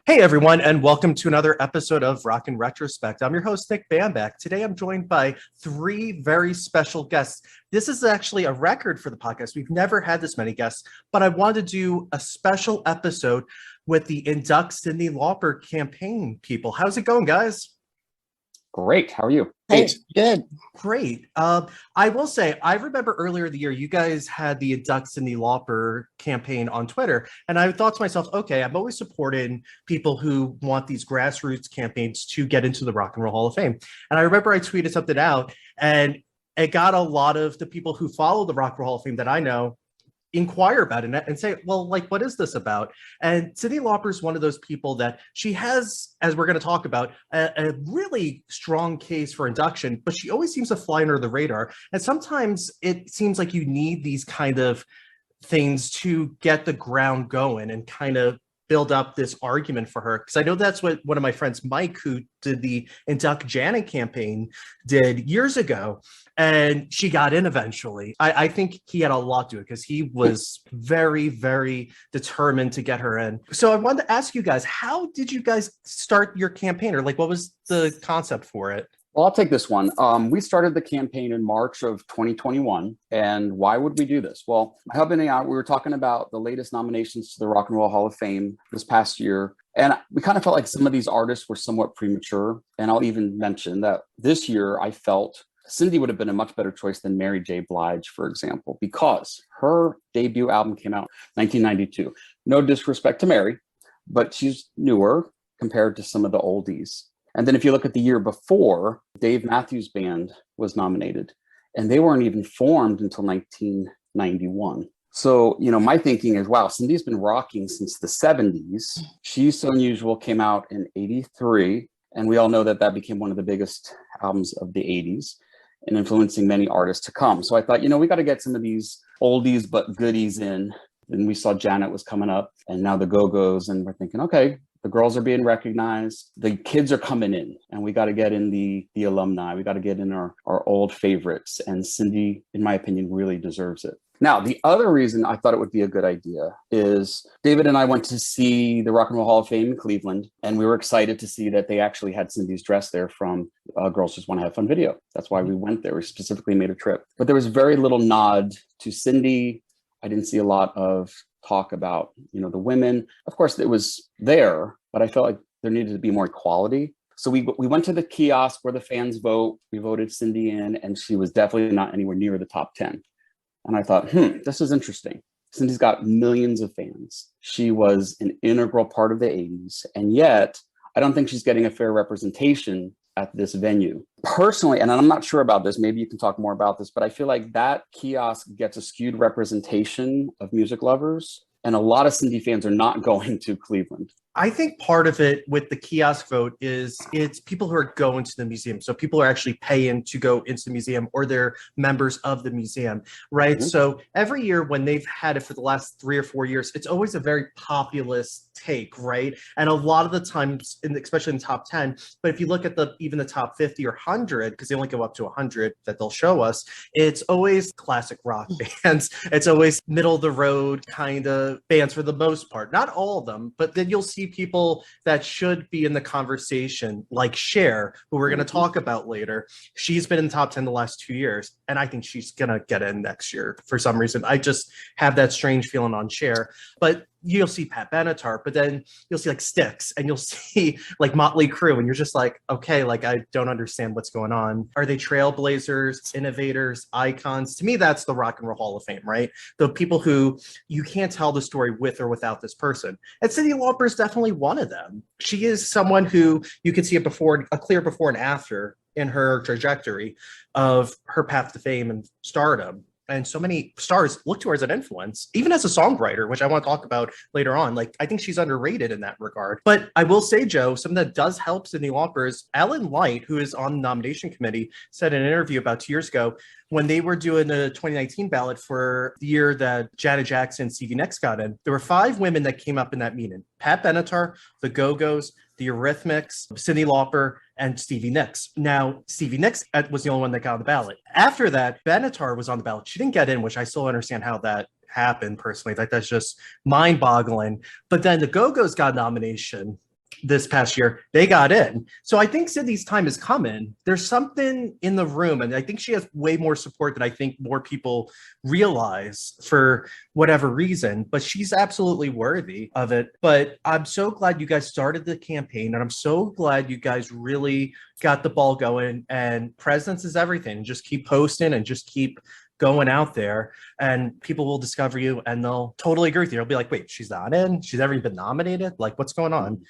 Hey everyone, and welcome to another episode of Rock and Retrospect. I'm your host, Nick Bambeck. Today I'm joined by three very special guests. This is actually a record for the podcast. We've never had this many guests, but I wanted to do a special episode with the Induct Cyndi Lauper campaign people. How's it going, guys? Great. How are you? Hey, good. Great. I will say, I remember earlier the year, you guys had the Induct Cyndi Lauper campaign on Twitter. And I thought to myself, okay, I'm always supporting people who want these grassroots campaigns to get into the Rock and Roll Hall of Fame. And I remember I tweeted something out and it got a lot of the people who follow the Rock and Roll Hall of Fame that I know inquire about it and say, well, like, what is this about? And Cyndi Lauper is one of those people that she has, as we're going to talk about, a really strong case for induction, but she always seems to fly under the radar. And sometimes it seems like you need these kind of things to get the ground going and kind of build up this argument for her. Because I know that's what one of my friends, Mike, who did the Induct Janet campaign, did years ago. And she got in eventually. I think he had a lot to do it because he was very, very determined to get her in. So I wanted to ask you guys, how did you guys start your campaign? Or like, what was the concept for it? Well, I'll take this one. We started the campaign in March of 2021. And why would we do this? Well, my husband and I, we were talking about the latest nominations to the Rock and Roll Hall of Fame this past year. And we kind of felt like some of these artists were somewhat premature. And I'll even mention that this year I felt Cyndi would have been a much better choice than Mary J. Blige, for example, because her debut album came out in 1992. No disrespect to Mary, but she's newer compared to some of the oldies. And then if you look at the year before, Dave Matthews Band was nominated, and they weren't even formed until 1991. So, my thinking is, wow, Cyndi's been rocking since the 70s. She's So Unusual came out in 83, and we all know that that became one of the biggest albums of the 80s. And influencing many artists to come. So I thought, we got to get some of these oldies but goodies in. And we saw Janet was coming up and now the Go-Go's, and we're thinking, okay, the girls are being recognized. The kids are coming in and we got to get in the alumni. We got to get in our old favorites. And Cyndi, in my opinion, really deserves it. Now, the other reason I thought it would be a good idea is David and I went to see the Rock and Roll Hall of Fame in Cleveland, and we were excited to see that they actually had Cyndi's dress there from Girls Just Want to Have Fun video. That's why we went there. We specifically made a trip. But there was very little nod to Cyndi. I didn't see a lot of talk about, the women. Of course, it was there, but I felt like there needed to be more equality. So we went to the kiosk where the fans vote. We voted Cyndi in, and she was definitely not anywhere near the top 10. And I thought, this is interesting. Cyndi's got millions of fans. She was an integral part of the 80s. And yet, I don't think she's getting a fair representation at this venue. Personally, and I'm not sure about this, maybe you can talk more about this, but I feel like that kiosk gets a skewed representation of music lovers. And a lot of Cyndi fans are not going to Cleveland. I think part of it with the kiosk vote is it's people who are going to the museum. So people are actually paying to go into the museum, or they're members of the museum, right? Mm-hmm. So every year when they've had it for the last 3 or 4 years, it's always a very populist take, right? And a lot of the times, especially in the top 10, but if you look at even the top 50 or 100, because they only go up to 100 that they'll show us, it's always classic rock bands. It's always middle of the road kind of bands for the most part. Not all of them, but then you'll see people that should be in the conversation, like Cher, who we're going to talk about later. She's been in the top 10 the last 2 years, and I think she's going to get in next year for some reason. I just have that strange feeling on Cher. But you'll see Pat Benatar, but then you'll see like Styx, and you'll see like Motley Crue, and you're just like, okay, like I don't understand what's going on. Are they trailblazers, innovators, icons? To me, that's the Rock and Roll Hall of Fame, right? The people who you can't tell the story with or without this person. And Cyndi Lauper is definitely one of them. She is someone who you can see a clear before and after in her trajectory of her path to fame and stardom. And so many stars look to her as an influence, even as a songwriter, which I want to talk about later on. Like, I think she's underrated in that regard. But I will say, Joe, something that does help Cyndi Lauper is Alan Light, who is on the nomination committee, said in an interview about 2 years ago, when they were doing the 2019 ballot for the year that Janet Jackson and Stevie Nicks got in, there were 5 women that came up in that meeting: Pat Benatar, the Go-Go's, the Eurythmics, Cyndi Lauper, and Stevie Nicks. Now, Stevie Nicks was the only one that got on the ballot. After that, Benatar was on the ballot. She didn't get in, which I still understand how that happened personally. Like, that's just mind-boggling. But then the Go-Go's got a nomination, this past year, they got in. So I think Cyndi's time is coming. There's something in the room, and I think she has way more support than I think more people realize for whatever reason, but she's absolutely worthy of it. But I'm so glad you guys started the campaign, and I'm so glad you guys really got the ball going, and presence is everything. Just keep posting and just keep going out there, and people will discover you and they'll totally agree with you. They'll be like, wait, she's not in? She's never even been nominated? Like, what's going on?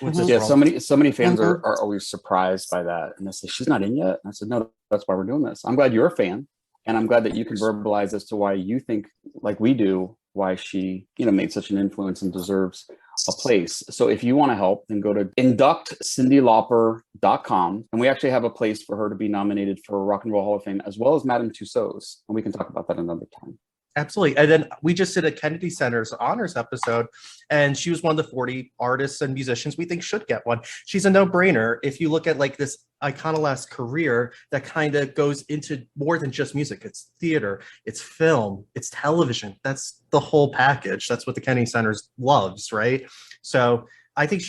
Yeah, so many fans are always surprised by that, and they say she's not in yet. And I said, no, that's why we're doing this. I'm glad you're a fan, and I'm glad that you can verbalize as to why you think, like we do, why she made such an influence and deserves a place. So if you want to help, then go to inductcindylauper.com, and we actually have a place for her to be nominated for Rock and Roll Hall of Fame, as well as Madame Tussauds, and we can talk about that another time. Absolutely. And then we just did a Kennedy Center's honors episode, and she was one of the 40 artists and musicians we think should get one. She's a no-brainer. If you look at like this iconoclast career that kind of goes into more than just music, it's theater, it's film, it's television. That's the whole package. That's what the Kennedy Center's loves, right? So I think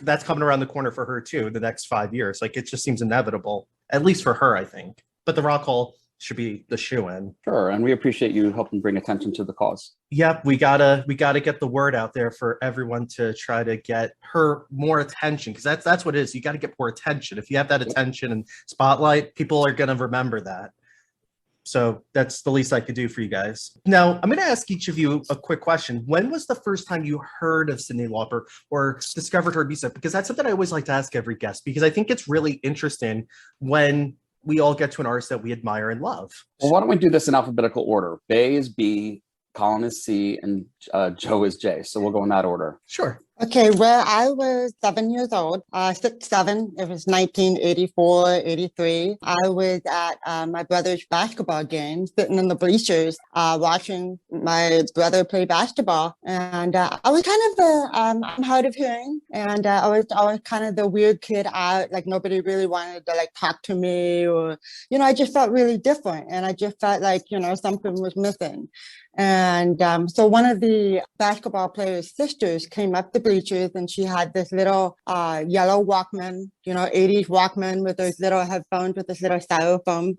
that's coming around the corner for her too, the next 5 years. Like, it just seems inevitable, at least for her, I think. But the Rock Hall should be the shoe-in. Sure, and we appreciate you helping bring attention to the cause. Yep, we gotta get the word out there for everyone to try to get her more attention, because that's what it is. You got to get more attention. If you have that attention and spotlight, people are gonna remember that. So that's the least I could do for you guys. Now, I'm going to ask each of you a quick question. When was the first time you heard of Cyndi Lauper or discovered her music? Because that's something I always like to ask every guest, because I think it's really interesting when we all get to an artist that we admire and love. Well, why don't we do this in alphabetical order? Bay is B, Colin is C, and Joe is J. So we'll go in that order. Sure. Okay, well, I was 7 years old, 6, 7. It was 1984, 83. I was at my brother's basketball game, sitting in the bleachers, watching my brother play basketball. And I was kind of I'm hard of hearing, and I was kind of the weird kid out. Like, nobody really wanted to like talk to me, or I just felt really different, and I just felt like something was missing. And so one of the basketball players' sisters came up the bleachers, and she had this little yellow Walkman, 80s Walkman with those little headphones, with this little styrofoam,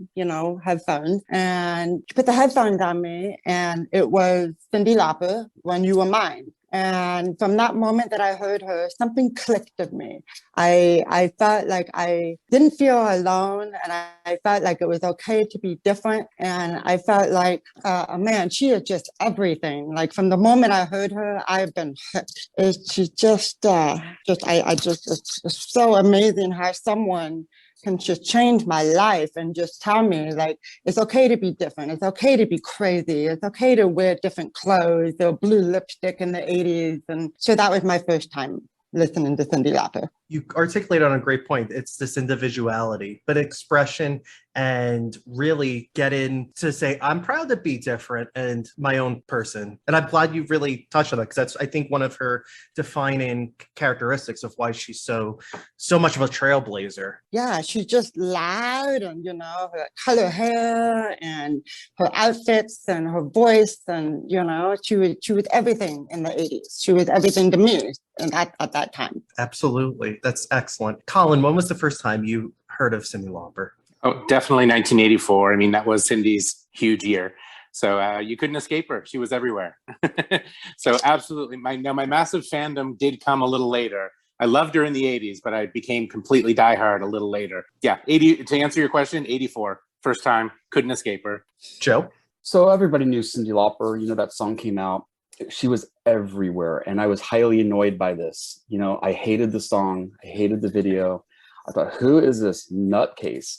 headphones. And she put the headphones on me, and it was Cyndi Lauper, When You Were Mine. And from that moment that I heard her, something clicked with me. I felt like I didn't feel alone, and I felt like it was okay to be different. And I felt like, man, she is just everything. Like, from the moment I heard her, I've been hooked. She's it's so amazing how someone can just change my life and just tell me, like, it's okay to be different. It's okay to be crazy. It's okay to wear different clothes or blue lipstick in the 80s. And so that was my first time listening to Cyndi Lauper. You articulate on a great point. It's this individuality, but expression, and really get in to say, I'm proud to be different and my own person. And I'm glad you really touched on that, because that's, I think, one of her defining characteristics of why she's so much of a trailblazer. Yeah, she's just loud, and her color hair and her outfits and her voice, and she was everything in the 80s. She was everything to me at that time. Absolutely. That's excellent. Colin, when was the first time you heard of Cyndi Lauper? Oh, definitely 1984. I mean, that was Cyndi's huge year. So you couldn't escape her. She was everywhere. So absolutely. My massive fandom did come a little later. I loved her in the 80s, but I became completely diehard a little later. Yeah, 80. To answer your question, 84. First time, couldn't escape her. Joe? So everybody knew Cyndi Lauper. That song came out. She was everywhere, and I was highly annoyed by this. I hated the song. I hated the video. I thought, who is this nutcase?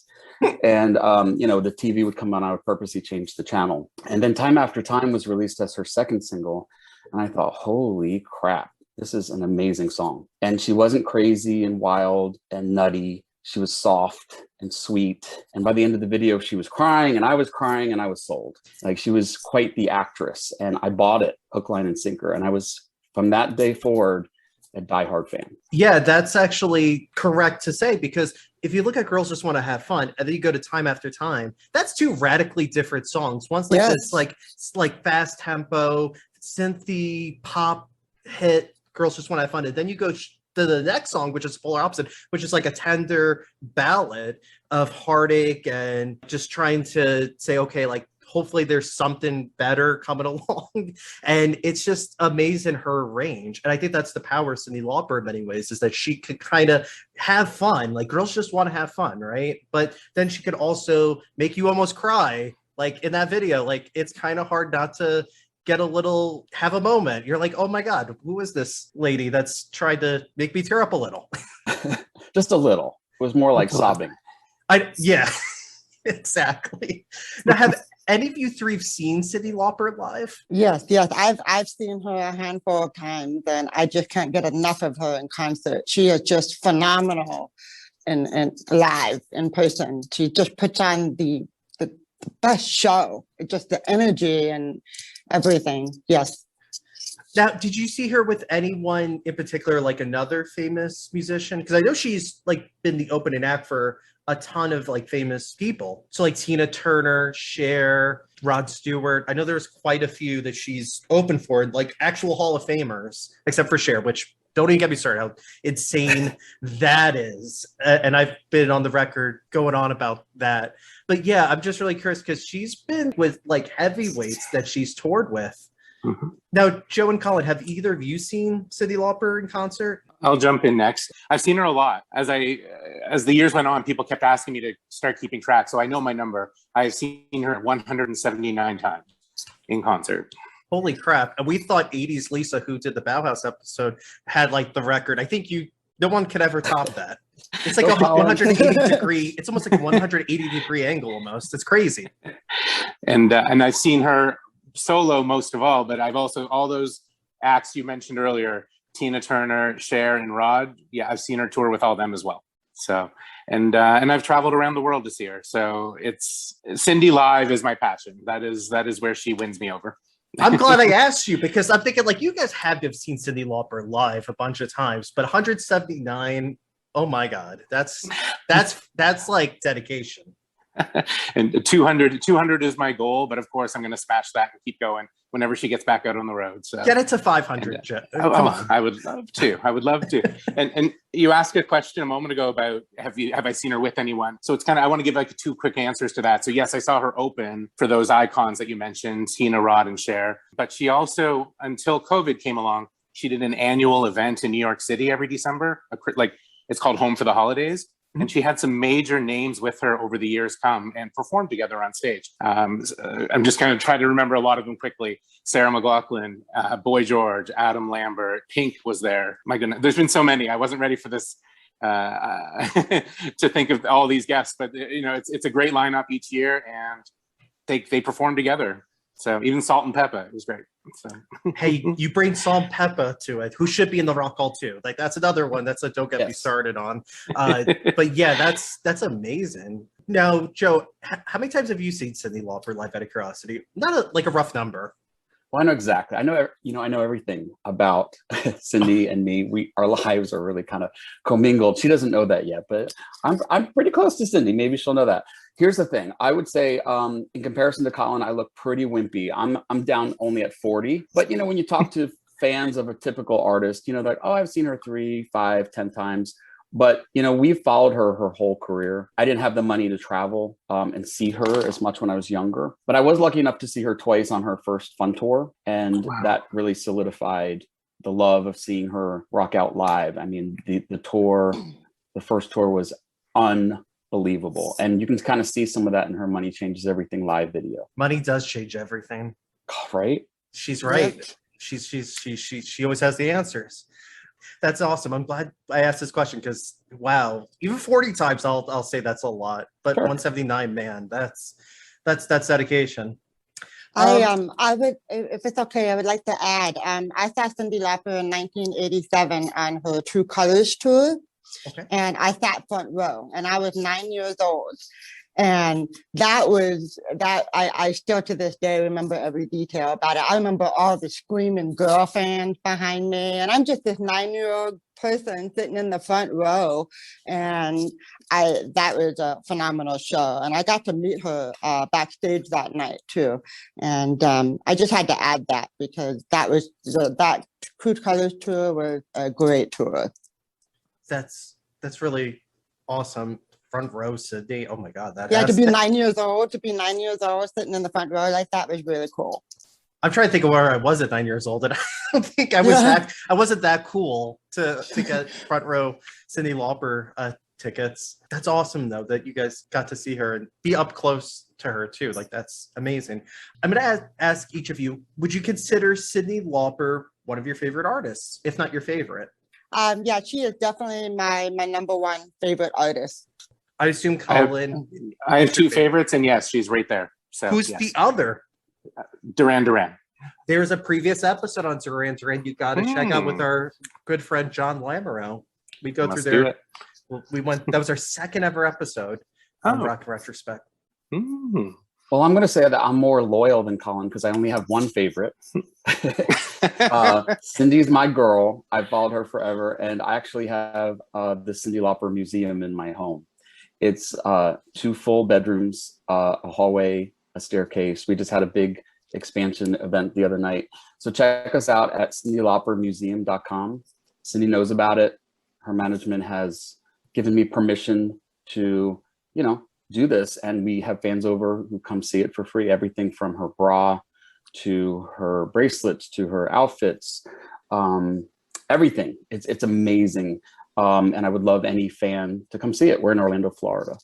And, the TV would come on. I would purposely change the channel. And then Time After Time was released as her second single. And I thought, holy crap, this is an amazing song. And she wasn't crazy and wild and nutty. She was soft and sweet. And by the end of the video, she was crying, and I was crying, and I was sold. Like, she was quite the actress, and I bought it hook, line, and sinker. And I was, from that day forward, a diehard fan. Yeah, that's actually correct to say, because if you look at Girls Just Want to Have Fun, and then you go to Time After Time, that's two radically different songs. One's like this, like fast tempo, synthy pop hit, Girls Just Want to Have Fun, and then you go to the next song, which is polar opposite, which is like a tender ballad of heartache and just trying to say, okay, like hopefully there's something better coming along. And it's just amazing, her range. And I think that's the power of Cyndi Lauper in many ways, is that she could kind of have fun. Like girls just want to have fun, right? But then she could also make you almost cry. Like in that video, like it's kind of hard not to have a moment. You're like, oh my God, who is this lady that's tried to make me tear up a little? Just a little. It was more like sobbing. Yeah, exactly. Now, have any of you three seen Cyndi Lauper live? Yes, I've seen her a handful of times, and I just can't get enough of her in concert. She is just phenomenal and live in person. She just puts on the best show. Just the energy and everything. Yes. Now, did you see her with anyone in particular, like another famous musician? Because I know she's like been the opening act for a ton of like famous people. So like Tina Turner, Cher, Rod Stewart. I know there's quite a few that she's open for, like actual Hall of Famers, except for Cher, which don't even get me started how insane that is. And I've been on the record going on about that. But yeah, I'm just really curious because she's been with like heavyweights that she's toured with. Mm-hmm. Now, Joe and Colin, have either of you seen Cyndi Lauper in concert? I'll jump in next. I've seen her a lot. As the years went on, people kept asking me to start keeping track. So I know my number. I've seen her 179 times in concert. Holy crap. And we thought 80s Lisa, who did the Bauhaus episode, had like the record. I think no one could ever top that. It's like a 180 degree, it's almost like a 180 degree angle almost. It's crazy. And I've seen her solo most of all, but I've also, all those acts you mentioned earlier, Tina Turner, Cher, and Rod. Yeah, I've seen her tour with all them as well. So, and I've traveled around the world to see her. So it's Cyndi live is my passion. That is where she wins me over. I'm glad I asked you because I'm thinking like you guys have to have seen Cyndi Lauper live a bunch of times, but 179, oh my God, that's like dedication. And 200 is my goal, but of course I'm going to smash that and keep going whenever she gets back out on the road. So get it to 500. Come on. I would love to. And you asked a question a moment ago about have I seen her with anyone? So it's kind of, I want to give like two quick answers to that. So yes, I saw her open for those icons that you mentioned, Tina, Rod, and Cher. But she also, until COVID came along, she did an annual event in New York City every December. Like it's called Home for the Holidays. And she had some major names with her over the years come and performed together on stage. I'm just kind of trying to remember a lot of them quickly. Sarah McLachlan, Boy George, Adam Lambert, Pink was there. My goodness, there's been so many. I wasn't ready for this to think of all these guests, but you know, it's a great lineup each year, and they perform together. So even Salt and Pepper, it was great. So. Hey, you bring Salt and Pepper to it, who should be in the Rock Hall too. Like that's another one. That's a don't get me started on. But yeah, that's amazing. Now, Joe, how many times have you seen Cyndi Lauper live out of curiosity? Not like a rough number. Well, I know exactly. I know everything about Cyndi and me. Our lives are really kind of commingled. She doesn't know that yet, but I'm pretty close to Cyndi. Maybe she'll know that. Here's the thing. I would say, in comparison to Colin, I look pretty wimpy. I'm down only at 40. But you know, when you talk to fans of a typical artist, you know, like, oh, I've seen her 3, 5, 10 times. But, you know, we've followed her whole career. I didn't have the money to travel and see her as much when I was younger. But I was lucky enough to see her twice on her first Fun Tour. And that really solidified the love of seeing her rock out live. I mean, the first tour was unbelievable. And you can kind of see some of that in her Money Changes Everything live video. Money does change everything. Right? She's right. Yep. She always has the answers. That's awesome. I'm glad I asked this question because wow, even 40 times I'll say that's a lot. But sure. 179, man, that's dedication. I would, if it's okay, I would like to add. I saw Cyndi Lauper in 1987 on her True Colors tour, and I sat front row, and I was 9 years old. And I still to this day remember every detail about it. I remember all the screaming girl fans behind me. And I'm just this 9-year-old person sitting in the front row. And that was a phenomenal show. And I got to meet her backstage that night too. And I just had to add that because that Cruise Colors tour was a great tour. That's really awesome. Front row, Cyndi. Oh my God, that Yeah, to has be 9 years old, sitting in the front row like that was really cool. I'm trying to think of where I was at 9 years old, and I don't think I wasn't that cool to get front row Cyndi Lauper tickets. That's awesome though that you guys got to see her and be up close to her too. Like that's amazing. I'm gonna ask each of you: would you consider Cyndi Lauper one of your favorite artists, if not your favorite? Yeah, she is definitely my number one favorite artist. I assume Colin. I have two favorites, and yes, she's right there. So Who's yes. the other? Duran Duran. There's a previous episode on Duran Duran you got to check out with our good friend John Lamoureux. We go Let's through do there. it. We went. That was our second ever episode on Rock Retrospect. Mm. Well, I'm going to say that I'm more loyal than Colin because I only have one favorite. Cyndi's my girl. I followed her forever, and I actually have the Cyndi Lauper Museum in my home. It's 2 full bedrooms, a hallway, a staircase. We just had a big expansion event the other night. So check us out at cindylaupermuseum.com. Cyndi knows about it. Her management has given me permission to, do this. And we have fans over who come see it for free. Everything from her bra to her bracelets to her outfits, everything. It's amazing. And I would love any fan to come see it. We're in Orlando, Florida.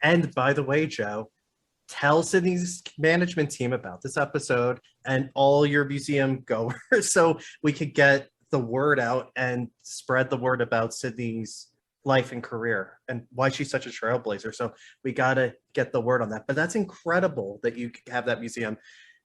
And by the way, Joe, tell Sydney's management team about this episode and all your museum goers so we could get the word out and spread the word about Sydney's life and career and why she's such a trailblazer. So we got to get the word on that. But that's incredible that you have that museum.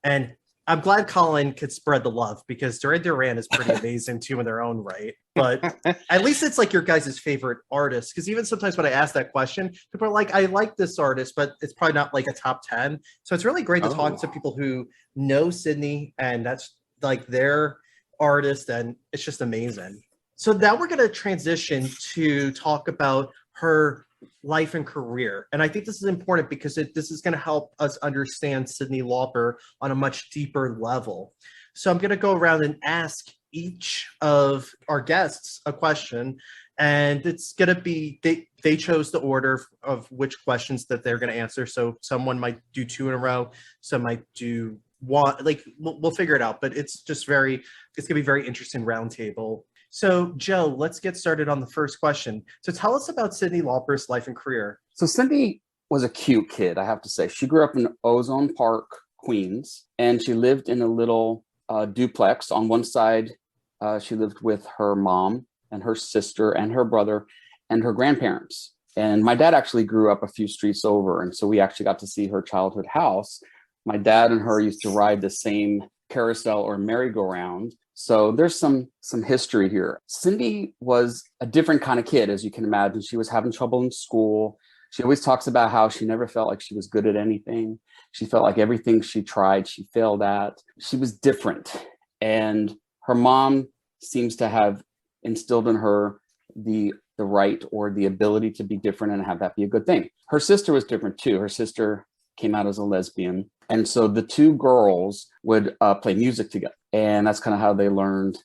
And I'm glad Colin could spread the love because Duran Duran is pretty amazing too in their own right. But at least it's like your guys' favorite artist. Because even sometimes when I ask that question, people are like, I like this artist, but it's probably not like a top 10. So it's really great to talk to people who know Cyndi and that's like their artist. And it's just amazing. So now we're going to transition to talk about her life and career. And I think this is important because this is going to help us understand Cyndi Lauper on a much deeper level. So I'm going to go around and ask each of our guests a question, and it's going to be, they chose the order of which questions that they're going to answer. So someone might do 2 in a row, some might do 1, like we'll figure it out, but it's just it's going to be very interesting roundtable. So, Joe, let's get started on the first question. So tell us about Cyndi Lauper's life and career. So Cyndi was a cute kid, I have to say. She grew up in Ozone Park, Queens, and she lived in a little duplex. On one side, she lived with her mom and her sister and her brother and her grandparents. And my dad actually grew up a few streets over, and so we actually got to see her childhood house. My dad and her used to ride the same carousel or merry-go-round. So there's some history here. Cyndi was a different kind of kid, as you can imagine. She was having trouble in school. She always talks about how she never felt like she was good at anything. She felt like everything she tried, she failed at. She was different. And her mom seems to have instilled in her the right or the ability to be different and have that be a good thing. Her sister was different too. Her sister came out as a lesbian. And so the 2 girls would play music together. And that's kind of how they learned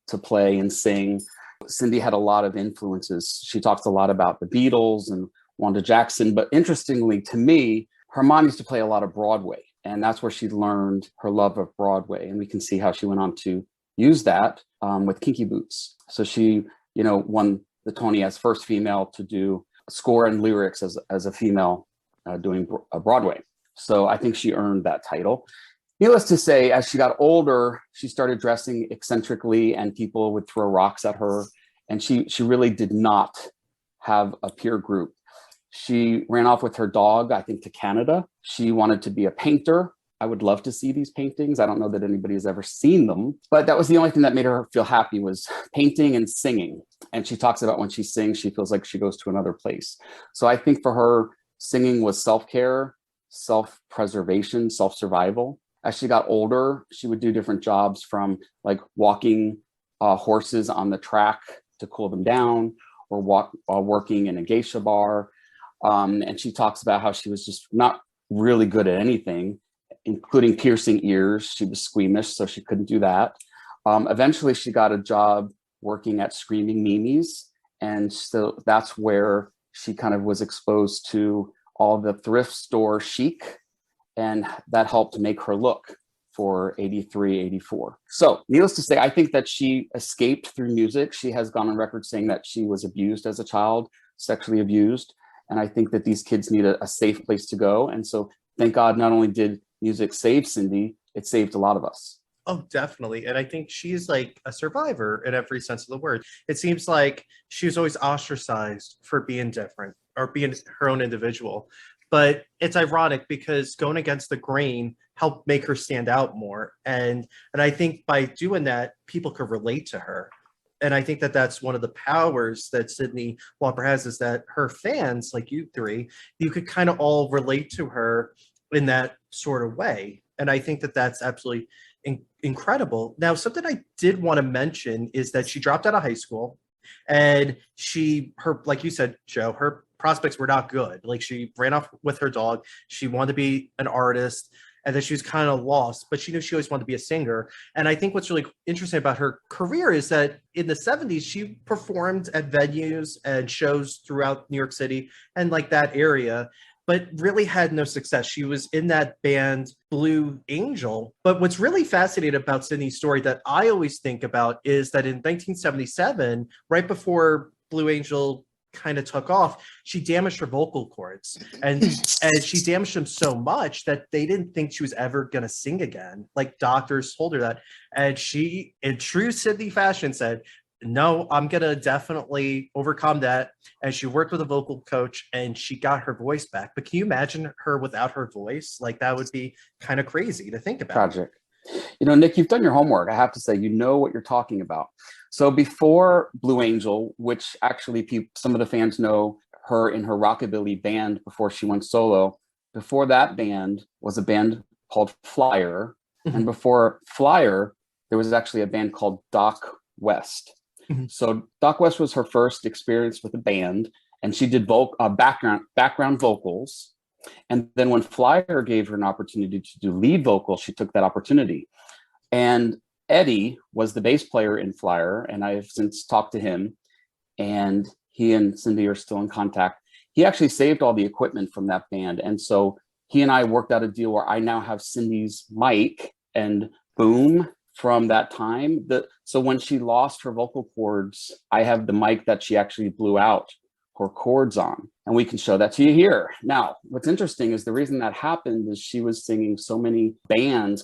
to play and sing. Cyndi had a lot of influences. She talks a lot about the Beatles and Wanda Jackson. But interestingly to me, her mom used to play a lot of Broadway. And that's where she learned her love of Broadway. And we can see how she went on to use that with Kinky Boots. So she, won the Tony as first female to do score and lyrics as a female doing Broadway. So I think she earned that title. Needless to say, as she got older, she started dressing eccentrically and people would throw rocks at her. And she really did not have a peer group. She ran off with her dog, I think, to Canada. She wanted to be a painter. I would love to see these paintings. I don't know that anybody has ever seen them, but that was the only thing that made her feel happy was painting and singing. And she talks about when she sings, she feels like she goes to another place. So I think for her, singing was self-care, self-preservation, self-survival. As she got older, she would do different jobs from like walking horses on the track to cool them down or working in a geisha bar. And she talks about how she was just not really good at anything, including piercing ears. She was squeamish, so she couldn't do that. Eventually, she got a job working at Screaming Mimi's And so that's where she kind of was exposed to all the thrift store chic, and that helped make her look for 83, 84. So needless to say, I think that she escaped through music. She has gone on record saying that she was abused as a child, sexually abused. And I think that these kids need a safe place to go. And so thank God, not only did music save Cyndi, it saved a lot of us. Oh, definitely. And I think she's like a survivor in every sense of the word. It seems like she was always ostracized for being different or being her own individual. But it's ironic because going against the grain helped make her stand out more. And I think by doing that, people could relate to her. And I think that that's one of the powers that Cyndi Lauper has, is that her fans, like you three, you could kind of all relate to her in that sort of way. And I think that that's absolutely incredible. Now, something I did want to mention is that she dropped out of high school, and her, like you said, Joe, her prospects were not good. Like, she ran off with her dog. She wanted to be an artist, and then she was kind of lost, but she knew she always wanted to be a singer. And I think what's really interesting about her career is that in the 70s, she performed at venues and shows throughout New York City and like that area, but really had no success. She was in that band Blue Angel. But what's really fascinating about Cyndi's story that I always think about is that in 1977, right before Blue Angel kind of took off, she damaged her vocal cords, and she damaged them so much that they didn't think she was ever going to sing again. Like, doctors told her that, and she, in true Cyndi fashion, said, no, I'm going to definitely overcome that. And she worked with a vocal coach and she got her voice back. But can you imagine her without her voice? Like, that would be kind of crazy to think about. Tragic. You know, Nick, you've done your homework. I have to say, you know what you're talking about. So before Blue Angel, which actually some of the fans know her in her rockabilly band before she went solo, before that band was a band called Flyer. Mm-hmm. And before Flyer, there was actually a band called Doc West. Mm-hmm. So Doc West was her first experience with a band, and she did background vocals. And then when Flyer gave her an opportunity to do lead vocals, she took that opportunity. And Eddie was the bass player in Flyer, and I've since talked to him, and he and Cyndi are still in contact. He actually saved all the equipment from that band. And so he and I worked out a deal where I now have Cyndi's mic and boom from that time. So when she lost her vocal cords, I have the mic that she actually blew out her chords on, and we can show that to you here. Now, what's interesting is the reason that happened is she was singing so many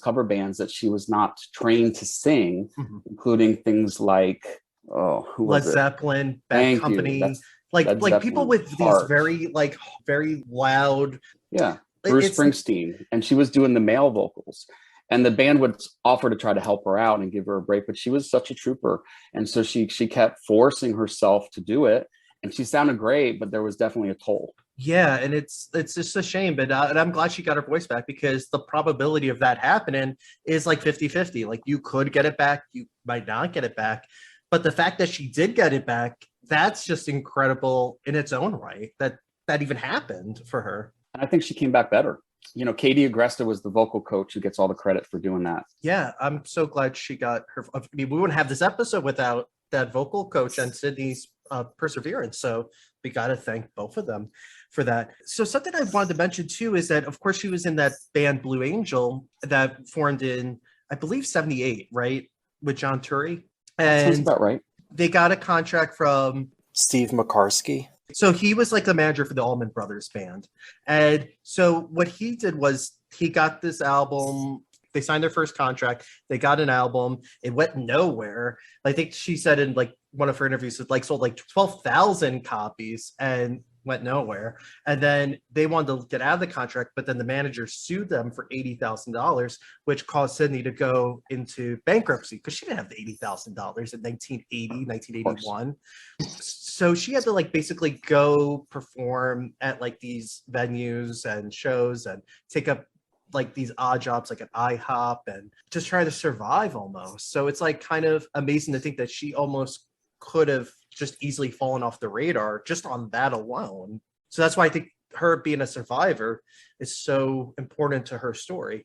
cover bands that she was not trained to sing, Mm-hmm. including things like, who was Led it? Zeppelin, Bad Company, like people with these very loud. Yeah, Bruce Springsteen, and she was doing the male vocals. And the band would offer to try to help her out and give her a break, but she was such a trooper. And so she kept forcing herself to do it. And she sounded great, but there was definitely a toll. Yeah, and it's just a shame, but and I'm glad she got her voice back, because the probability of that happening is like 50-50. Like, you could get it back, you might not get it back. But the fact that she did get it back, that's just incredible in its own right, that even happened for her. And I think she came back better. You know, Katie Agresta was the vocal coach who gets all the credit for doing that. Yeah, I'm so glad she got her. I mean, we wouldn't have this episode without that vocal coach and Cyndi's perseverance. So we got to thank both of them for that. So something I wanted to mention too is that, of course, she was in that band Blue Angel that formed in, I believe, 78, right? With John Turi. And sounds about right. They got a contract from Steve McCarsky. So he was like the manager for the Allman Brothers band. And so what he did was he got this album. They signed their first contract. They got an album. It went nowhere. I think she said in like one of her interviews, it like sold like 12,000 copies and went nowhere. And then they wanted to get out of the contract, but then the manager sued them for $80,000, which caused Cyndi to go into bankruptcy because she didn't have the $80,000 in 1981. So she had to like basically go perform at like these venues and shows and take up like these odd jobs like at IHOP and just try to survive almost. So it's like kind of amazing to think that she almost could have just easily fallen off the radar just on that alone. So that's why I think her being a survivor is so important to her story.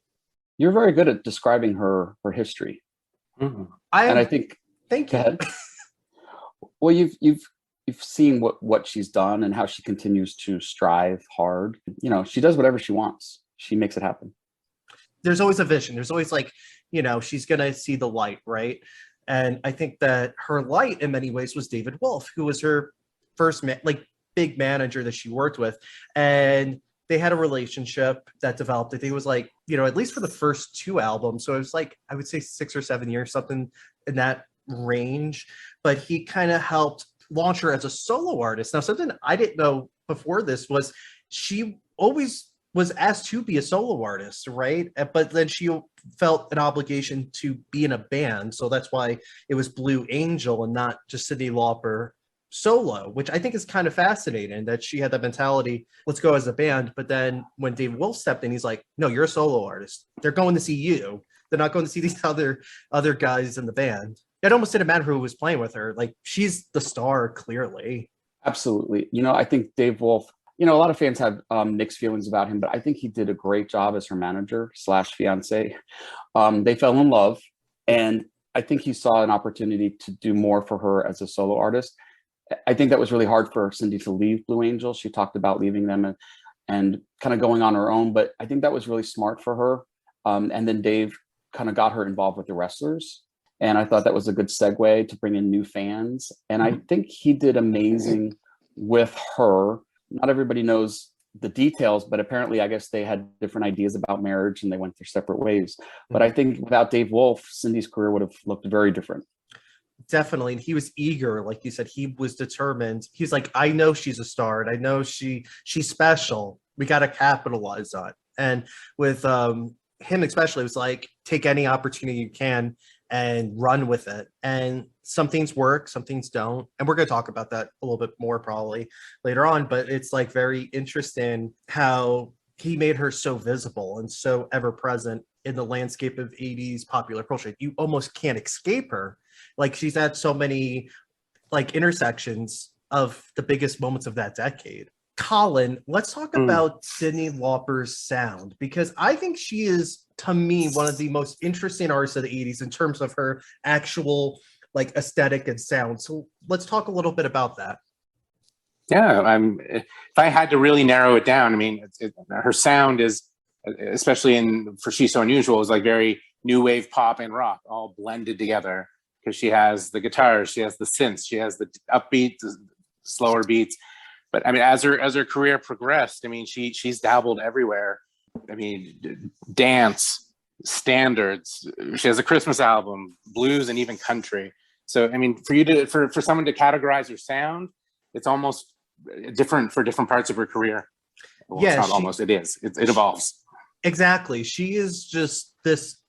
You're very good at describing her history. Mm-hmm. I think thank you. Well, you've you've seen what she's done and how she continues to strive hard. You know, she does whatever she wants. She makes it happen. There's always a vision. There's always like, she's going to see the light, right? And I think that her light in many ways was David Wolf, who was her first big manager that she worked with. And they had a relationship that developed. I think it was like, at least for the first 2 albums. So it was like, I would say 6 or 7 years, something in that range. But he kind of helped launch her as a solo artist. Now, something I didn't know before this was she always was asked to be a solo artist, right? But then she felt an obligation to be in a band. So that's why it was Blue Angel and not just Cyndi Lauper solo, which I think is kind of fascinating that she had that mentality, let's go as a band. But then when Dave Wolf stepped in, he's like, no, you're a solo artist. They're going to see you. They're not going to see these other guys in the band. It almost didn't matter who was playing with her. Like, she's the star, clearly. Absolutely. I think Dave Wolf, a lot of fans have mixed feelings about him, but I think he did a great job as her manager / fiance. They fell in love, and I think he saw an opportunity to do more for her as a solo artist. I think that was really hard for Cyndi to leave Blue Angel. She talked about leaving them and kind of going on her own, but I think that was really smart for her. And then Dave kind of got her involved with the wrestlers. And I thought that was a good segue to bring in new fans. And I think he did amazing with her. Not everybody knows the details, but apparently, I guess they had different ideas about marriage and they went their separate ways. But I think without Dave Wolf, Cyndi's career would have looked very different. Definitely. And he was eager. Like you said, he was determined. He's like, I know she's a star and I know she's special. We got to capitalize on it. And with him especially, it was like, take any opportunity you can and run with it. And some things work, some things don't. And we're going to talk about that a little bit more probably later on. But it's like very interesting how he made her so visible and so ever present in the landscape of 80s popular culture. You almost can't escape her. Like, she's at so many like intersections of the biggest moments of that decade. Colin, let's talk about Cyndi Lauper's sound, because I think she is, to me, one of the most interesting artists of the 80s in terms of her actual like aesthetic and sound. So let's talk a little bit about that. Yeah, if I had to really narrow it down, I mean, her sound is, especially for She's So Unusual, is like very new wave pop and rock all blended together, because she has the guitars, she has the synths, she has the upbeat, slower beats. But I mean, as her career progressed, I mean, she's dabbled everywhere. I mean, dance, standards. She has a Christmas album, blues, and even country. So I mean, for someone to categorize her sound, it's almost different for different parts of her career. Well, yeah, it's not almost. It is. It evolves. Exactly. She is just this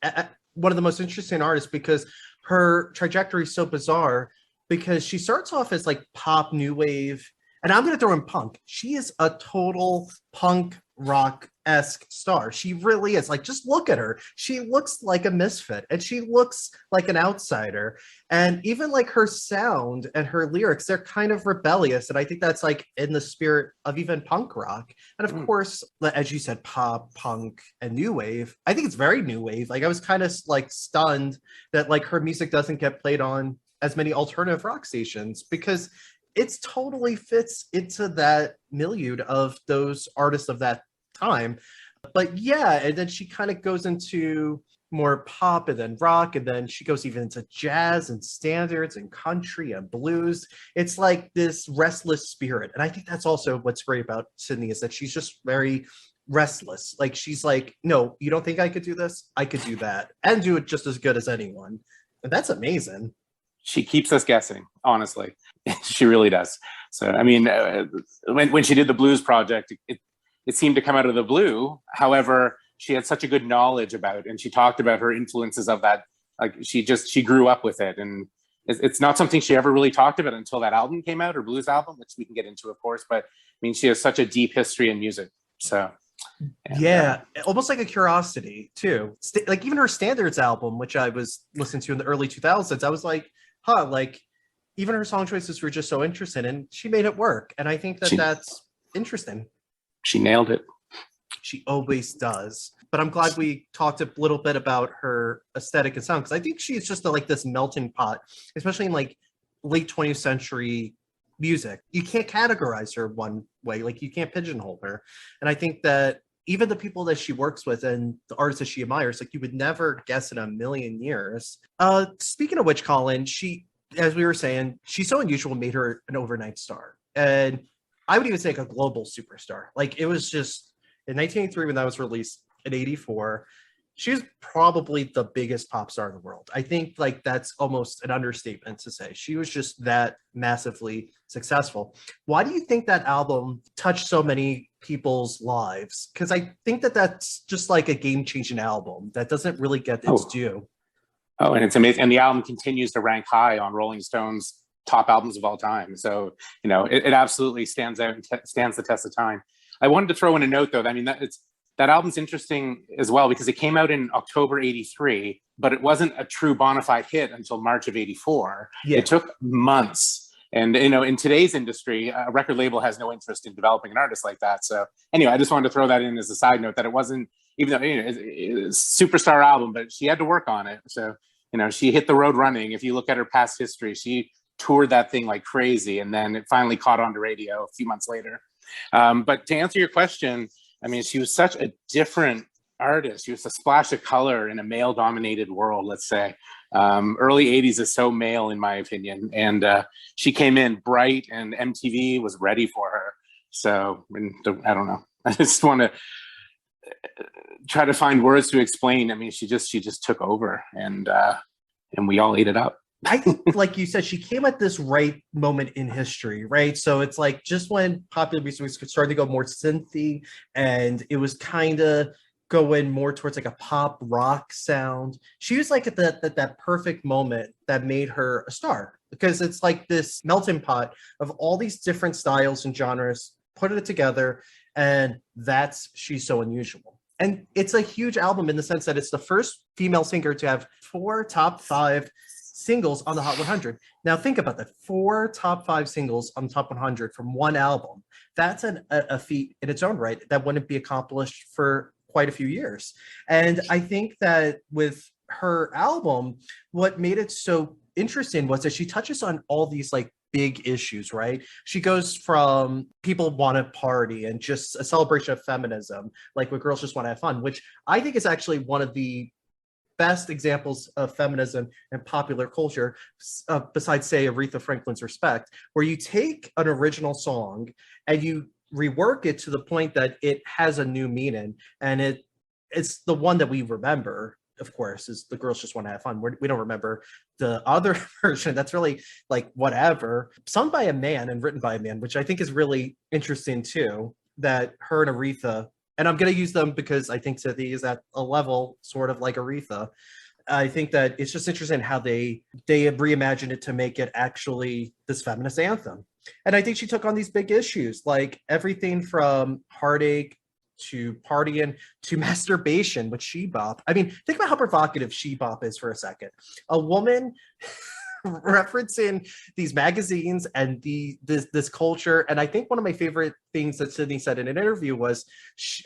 one of the most interesting artists, because her trajectory is so bizarre, because she starts off as like pop new wave. And I'm going to throw in punk. She is a total punk rock-esque star. She really is. Like, just look at her. She looks like a misfit and she looks like an outsider. And even like her sound and her lyrics, they're kind of rebellious. And I think that's like in the spirit of even punk rock. And of course, as you said, pop, punk, and new wave. I think it's very new wave. Like, I was kind of like stunned that like her music doesn't get played on as many alternative rock stations, because it totally fits into that milieu of those artists of that time. But yeah, and then she kind of goes into more pop and then rock, and then she goes even into jazz and standards and country and blues. It's like this restless spirit. And I think that's also what's great about Cyndi, is that she's just very restless. Like, she's like, no, you don't think I could do this? I could do that and do it just as good as anyone. And that's amazing. She keeps us guessing, honestly. She really does. So, I mean, when she did the blues project, it seemed to come out of the blue. However, she had such a good knowledge about it, and she talked about her influences of that. Like, she grew up with it, and it's not something she ever really talked about until that album came out, her blues album, which we can get into, of course. But I mean, she has such a deep history in music. So, yeah, almost like a curiosity too. Like, even her standards album, which I was listening to in the early 2000s, I was like, like, even her song choices were just so interesting, and she made it work. And I think that's interesting. She nailed it. She always does. But I'm glad we talked a little bit about her aesthetic and sound, because I think she's just like this melting pot, especially in like late 20th century music. You can't categorize her one way, like you can't pigeonhole her. And I think that even the people that she works with and the artists that she admires, like you would never guess in a million years. Speaking of which, Colin, she, as we were saying, she's so unusual, made her an overnight star. And I would even say like a global superstar. Like it was just in 1983 when that was released, in 84, she was probably the biggest pop star in the world. I think like that's almost an understatement to say. She was just that massively successful. Why do you think that album touched so many people's lives? Because I think that that's just like a game-changing album that doesn't really get its due. Oh, and it's amazing. And the album continues to rank high on Rolling Stone's top albums of all time. So, you know, it absolutely stands out and stands the test of time. I wanted to throw in a note, though. I mean, that album's interesting as well because it came out in October 83, but it wasn't a true bona fide hit until March of 84. Yeah. It took months. And, you know, in today's industry, a record label has no interest in developing an artist like that. So anyway, I just wanted to throw that in as a side note that it wasn't, even though, you know, it's a superstar album, but she had to work on it. So, you know, she hit the road running. If you look at her past history, she toured that thing like crazy. And then it finally caught on to radio a few months later. But to answer your question, I mean, she was such a different artist. She was a splash of color in a male-dominated world, let's say. Early 80s is so male, in my opinion. And she came in bright, and MTV was ready for her. So, I don't know. I just want to try to find words to explain. I mean, she just took over, and we all ate it up. I think, like you said, she came at this right moment in history, right? So it's like just when popular music was starting to go more synthy, and it was kind of going more towards like a pop rock sound. She was like at that perfect moment that made her a star, because it's like this melting pot of all these different styles and genres, put it together, and she's so unusual. And it's a huge album in the sense that it's the first female singer to have 4 top 5 singles on the Hot 100. Now think about that, 4 top 5 singles on the top 100 from one album. That's a feat in its own right that wouldn't be accomplished for quite a few years. And I think that with her album, what made it so interesting was that she touches on all these like big issues, right? She goes from people want to party and just a celebration of feminism, like what girls just want to have fun, which I think is actually one of the best examples of feminism and popular culture, besides say Aretha Franklin's Respect, where you take an original song and you rework it to the point that it has a new meaning, and it's the one that we remember, of course, is the girls just want to have fun. We don't remember the other version that's really like whatever, sung by a man and written by a man, which I think is really interesting too, that her and Aretha, and I'm going to use them because I think Cyndi is at a level sort of like Aretha. I think that it's just interesting how they have reimagined it to make it actually this feminist anthem. And I think she took on these big issues, like everything from heartache to partying to masturbation with She Bop. I mean, think about how provocative She Bop is for a second. A woman referencing these magazines and this culture. And I think one of my favorite things that Cyndi said in an interview was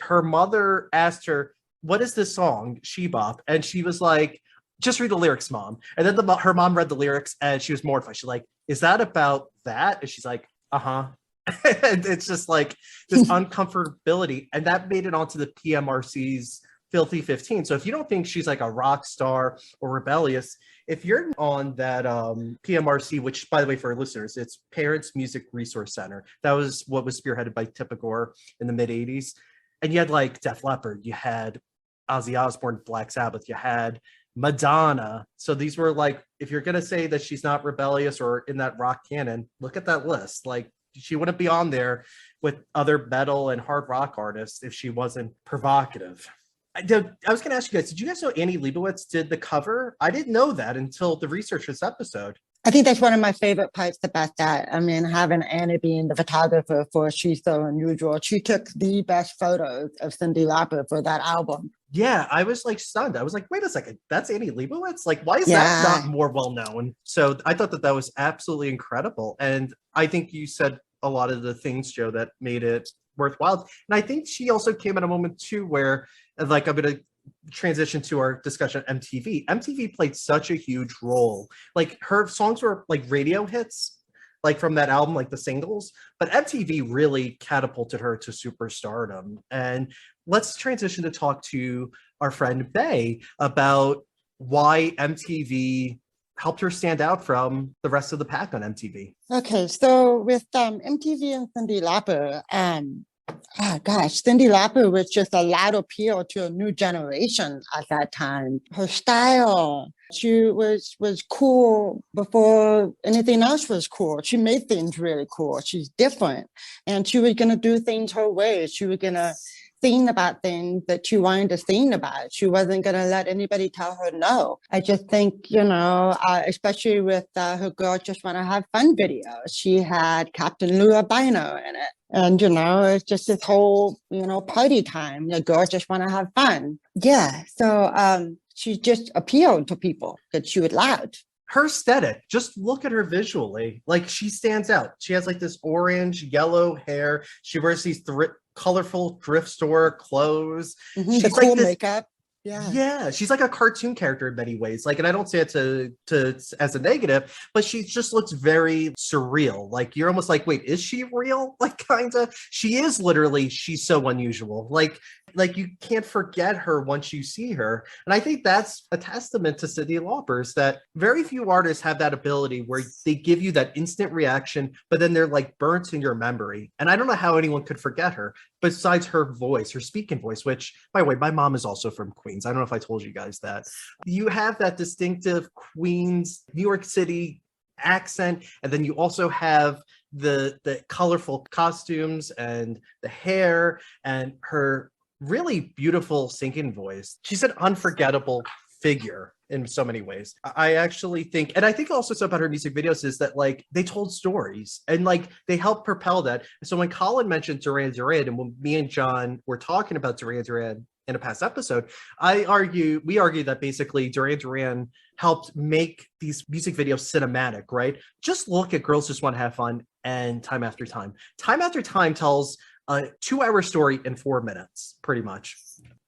her mother asked her, "What is this song, She Bop?" And she was like, "Just read the lyrics, Mom." And then her mom read the lyrics and she was mortified. She's like, "Is that about that?" And she's like, "Uh-huh." And it's just like this uncomfortability. And that made it onto the PMRC's Filthy 15. So if you don't think she's like a rock star or rebellious, if you're on that PMRC, which by the way, for our listeners, it's Parents Music Resource Center. That was what was spearheaded by Tipper Gore in the mid 80s. And you had like Def Leppard, you had Ozzy Osbourne, Black Sabbath, you had Madonna. So these were like, if you're going to say that she's not rebellious or in that rock canon, look at that list. Like she wouldn't be on there with other metal and hard rock artists if she wasn't provocative. I was going to ask you guys, did you guys know Annie Leibovitz did the cover? I didn't know that until the research for this episode. I think that's one of my favorite parts about that. I mean, having Annie being the photographer for She's So Unusual, she took the best photos of Cyndi Lauper for that album. Yeah, I was like stunned. I was like, wait a second, that's Annie Leibovitz? Like, why is that not more well known? So I thought that was absolutely incredible. And I think you said a lot of the things, Joe, that made it worthwhile. And I think she also came at a moment too where, like, I'm going to transition to our discussion on MTV. MTV played such a huge role. Like her songs were like radio hits like from that album, like the singles, but MTV really catapulted her to superstardom. And let's transition to talk to our friend Bay about why MTV helped her stand out from the rest of the pack on MTV. Okay, so with MTV and Cyndi Lauper, Cyndi Lauper was just a loud appeal to a new generation at that time. Her style, she was cool before anything else was cool. She made things really cool. She's different, and she was gonna do things her way. She was gonna sing about things that she wanted to sing about. She wasn't going to let anybody tell her no. I just think, especially with her Girls Just Want to Have Fun video, she had Captain Lou Albino in it. And, it's just this whole, party time. The girls just want to have fun. Yeah. So she just appealed to people that she was loud. Her aesthetic, just look at her visually. Like, she stands out. She has like this orange, yellow hair. She wears these colorful thrift store clothes. Mm-hmm, the cool makeup. Yeah, she's like a cartoon character in many ways. Like, and I don't say it to as a negative, but she just looks very surreal. Like, you're almost like, wait, is she real? Like, kind of. She is literally. She's so unusual. Like you can't forget her once you see her. And I think that's a testament to Cyndi Lauper's, that very few artists have that ability where they give you that instant reaction, but then they're like burnt in your memory. And I don't know how anyone could forget her besides her voice, her speaking voice, which, by the way, my mom is also from Queens. I don't know if I told you guys that. You have that distinctive Queens, New York City accent, and then you also have the colorful costumes and the hair and her really beautiful singing voice. She's an unforgettable figure in so many ways. I actually think, and I think also so about her music videos is that like they told stories and like they helped propel that. So when Colin mentioned Duran Duran, and when me and John were talking about Duran Duran in a past episode, we argue that basically Duran Duran helped make these music videos cinematic, right? Just look at Girls Just Want to Have Fun and Time After Time. Time After Time tells a 2-hour story in 4 minutes, pretty much.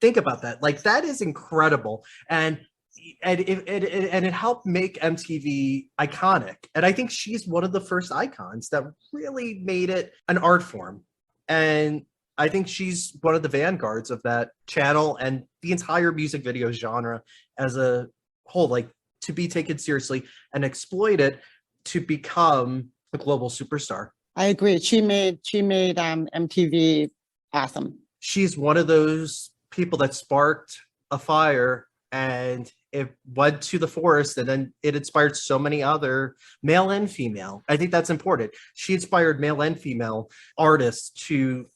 Think about that. Like, that is incredible. And it helped make MTV iconic. And I think she's one of the first icons that really made it an art form. And I think she's one of the vanguards of that channel and the entire music video genre as a whole, like, to be taken seriously and exploit it to become a global superstar. I agree. She made MTV awesome. She's one of those people that sparked a fire and it went to the forest, and then it inspired so many other male and female. I think that's important. She inspired male and female artists to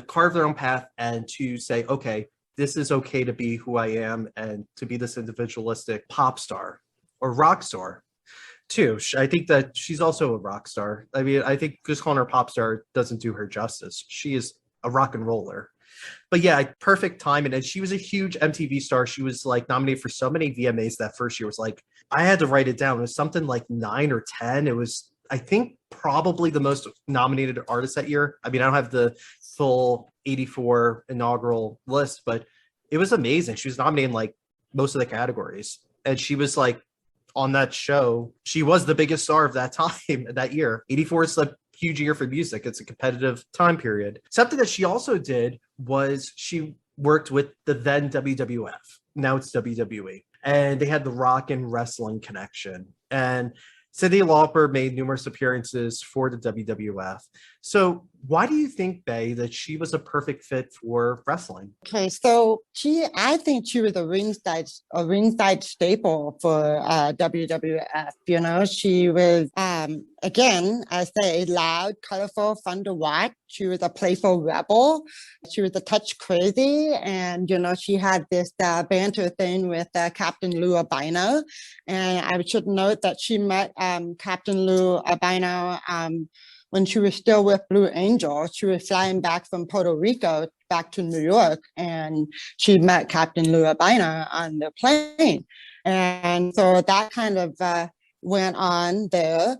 carve their own path and to say, okay, this is okay to be who I am and to be this individualistic pop star or rock star too. I think that she's also a rock star. I mean, I think just calling her pop star doesn't do her justice. She is a rock and roller. But yeah, perfect time. And she was a huge MTV star. She was like nominated for so many VMAs that first year. It was like, I had to write it down. It was something like 9 or 10. It was, I think, probably the most nominated artist that year. I mean, I don't have the full 84 inaugural list, but it was amazing. She was nominated in like most of the categories. And she was like on that show. She was the biggest star of that time, that year. 84 is a huge year for music. It's a competitive time period. Something that she also did was she worked with the then WWF. Now it's WWE. And they had the rock and wrestling connection. And Cyndi Lauper made numerous appearances for the WWF. So why do you think, Bay, that she was a perfect fit for wrestling? Okay, so I think she was a ringside staple for WWF. You know, she was, again, I say, loud, colorful, fun to watch. She was a playful rebel. She was a touch crazy. And, you know, she had this banter thing with Captain Lou Albino. And I should note that she met Captain Lou Albino when she was still with Blue Angel. She was flying back from Puerto Rico back to New York, and she met Captain Lou Albino on the plane. And so that kind of went on there.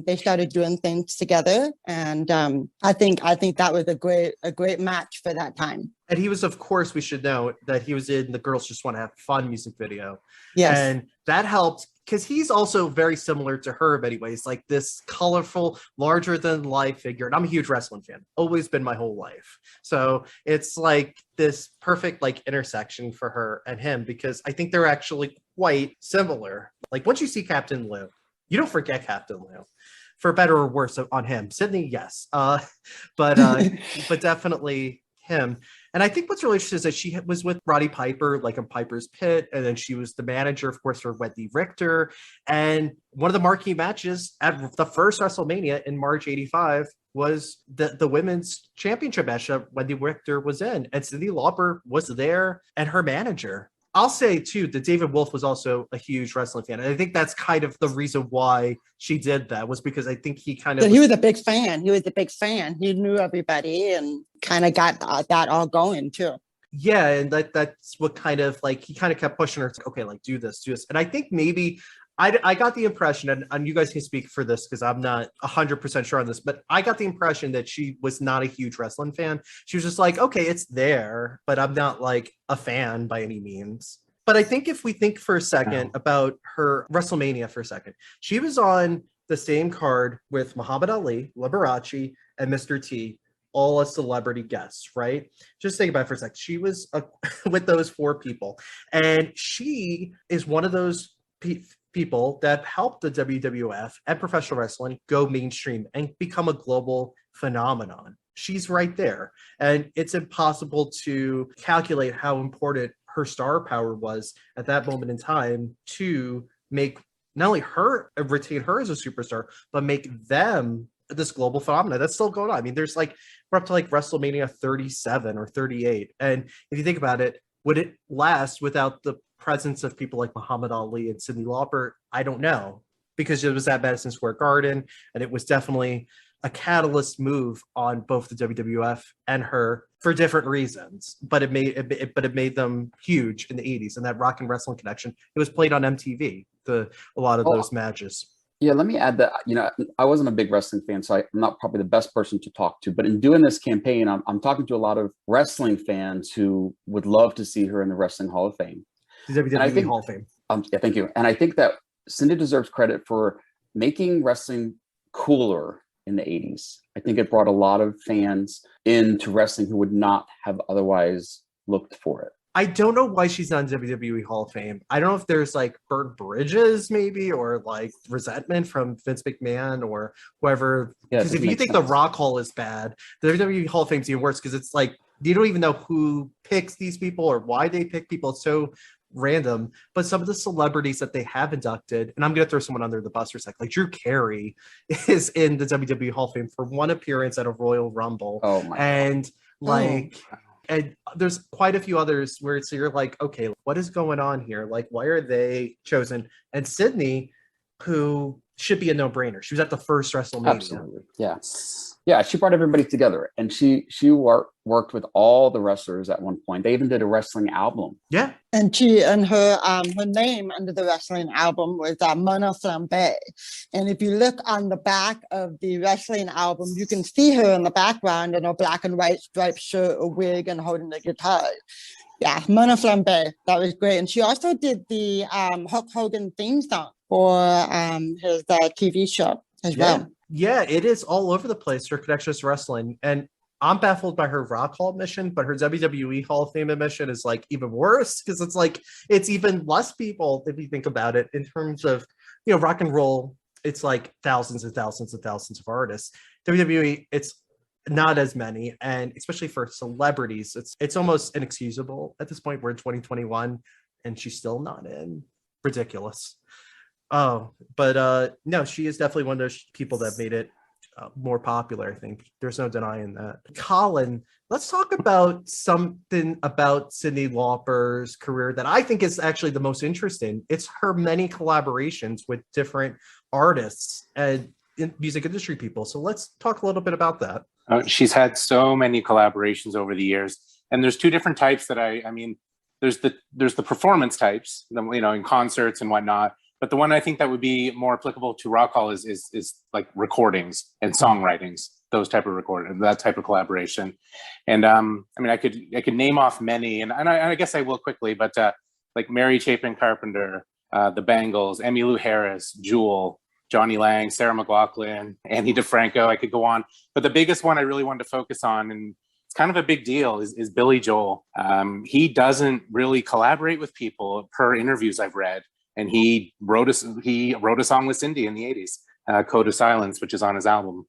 They started doing things together, and I think that was a great match for that time. And he was, of course, we should know that he was in the Girls Just Want to Have Fun music video. Yes. And that helped because he's also very similar to her in many ways, like this colorful, larger than life figure. And I'm a huge wrestling fan, always been my whole life. So it's like this perfect like intersection for her and him, because I think they're actually quite similar. Like once you see Captain Lou, you don't forget Captain Lou, for better or worse on him. Cyndi, yes, but definitely him. And I think what's really interesting is that she was with Roddy Piper, like in Piper's Pit, and then she was the manager, of course, for Wendy Richter. And one of the marquee matches at the first WrestleMania in March '85 was the women's championship match that Wendy Richter was in, and Cyndi Lauper was there, and her manager. I'll say too that David Wolf was also a huge wrestling fan, and I think that's kind of the reason why she did that, was because I think he kind of he was a big fan. He was a big fan. He knew everybody and kind of got that all going too. Yeah, and that's what kind of like he kind of kept pushing her to, okay, like do this. And I think maybe I got the impression, and you guys can speak for this because I'm not 100% sure on this, but I got the impression that she was not a huge wrestling fan. She was just like, okay, it's there, but I'm not like a fan by any means. But I think if we think for a second about her WrestleMania for a second, she was on the same card with Muhammad Ali, Liberace, and Mr. T, all as celebrity guests, right? Just think about it for a second. She was with those four people, and she is one of those people that helped the WWF and professional wrestling go mainstream and become a global phenomenon. She's right there. And it's impossible to calculate how important her star power was at that moment in time to make not only her, retain her as a superstar, but make them this global phenomenon that's still going on. I mean, there's like, we're up to like WrestleMania 37 or 38. And if you think about it, would it last without the presence of people like Muhammad Ali and Cyndi Lauper? I don't know, because it was at Madison Square Garden, and it was definitely a catalyst move on both the WWF and her for different reasons. But it made them huge in the 80s, and that rock and wrestling connection. It was played on MTV, a lot of those matches. Yeah, let me add that, I wasn't a big wrestling fan, so I'm not probably the best person to talk to. But in doing this campaign, I'm talking to a lot of wrestling fans who would love to see her in the Wrestling Hall of Fame. The WWE Hall of Fame. Yeah, thank you. And I think that Cyndi deserves credit for making wrestling cooler in the 80s. I think it brought a lot of fans into wrestling who would not have otherwise looked for it. I don't know why she's not in WWE Hall of Fame. I don't know if there's like burnt bridges maybe, or like resentment from Vince McMahon or whoever. Because if you think the Rock Hall is bad, the WWE Hall of Fame's even worse, because it's like you don't even know who picks these people or why they pick people. It's so random. But some of the celebrities that they have inducted, and I'm going to throw someone under the bus for a second, like Drew Carey is in the WWE Hall of Fame for one appearance at a Royal Rumble. Oh my God. Like, and there's quite a few others where it's, you're like, okay, what is going on here? Like, why are they chosen? And Cyndi, who should be a no-brainer. She was at the first WrestleMania. Absolutely. Yeah. Yeah, she brought everybody together, and she worked with all the wrestlers at one point. They even did a wrestling album. Yeah. And her name under the wrestling album was Mona Flambe. And if you look on the back of the wrestling album, you can see her in the background in a black and white striped shirt, a wig, and holding the guitar. Yeah, Mona Flambe. That was great. And she also did the Hulk Hogan theme song for his TV show as well. Yeah, it is all over the place, her connection to wrestling. And I'm baffled by her Rock Hall admission, but her WWE Hall of Fame admission is like even worse, because it's like it's even less people if you think about it in terms of, rock and roll. It's like thousands and thousands and thousands of artists. WWE, it's not as many, and especially for celebrities, it's almost inexcusable at this point. We're in 2021, and she's still not in. Ridiculous. Oh, but no, she is definitely one of those people that made it more popular. I think there's no denying that. Colin, let's talk about something about Cyndi Lauper's career that I think is actually the most interesting. It's her many collaborations with different artists and music industry people. So let's talk a little bit about that. She's had so many collaborations over the years, and there's two different types that I mean, there's the performance types, in concerts and whatnot. But the one I think that would be more applicable to Rock Hall is like recordings and songwritings, those type of recording, that type of collaboration. And I mean, I could name off many, and I guess I will quickly, but like Mary Chapin Carpenter, the Bangles, Emmylou Harris, Jewel, Johnny Lang, Sarah McLachlan, Annie DeFranco. I could go on, but the biggest one I really wanted to focus on, and it's kind of a big deal, is Billy Joel. He doesn't really collaborate with people per interviews I've read, and he wrote a song with Cyndi in the '80s, "Code of Silence," which is on his album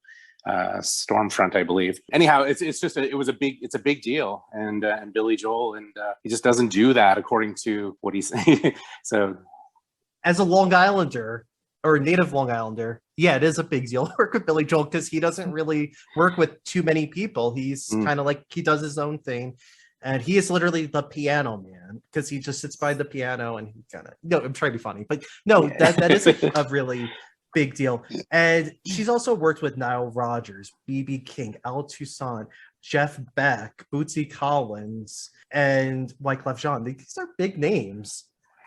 Stormfront, I believe. Anyhow, it's a big deal, and Billy Joel, and he just doesn't do that according to what he's saying. So, as a Long Islander or a native Long Islander, yeah, it is a big deal to work with Billy Joel because he doesn't really work with too many people. He's kind of like, he does his own thing. And he is literally the piano man because he just sits by the piano and he kind of, no, I'm trying to be funny, but no, that is a really big deal. And she's also worked with Nile Rodgers, B.B. King, Al Toussaint, Jeff Beck, Bootsy Collins, and Wyclef Jean. These are big names.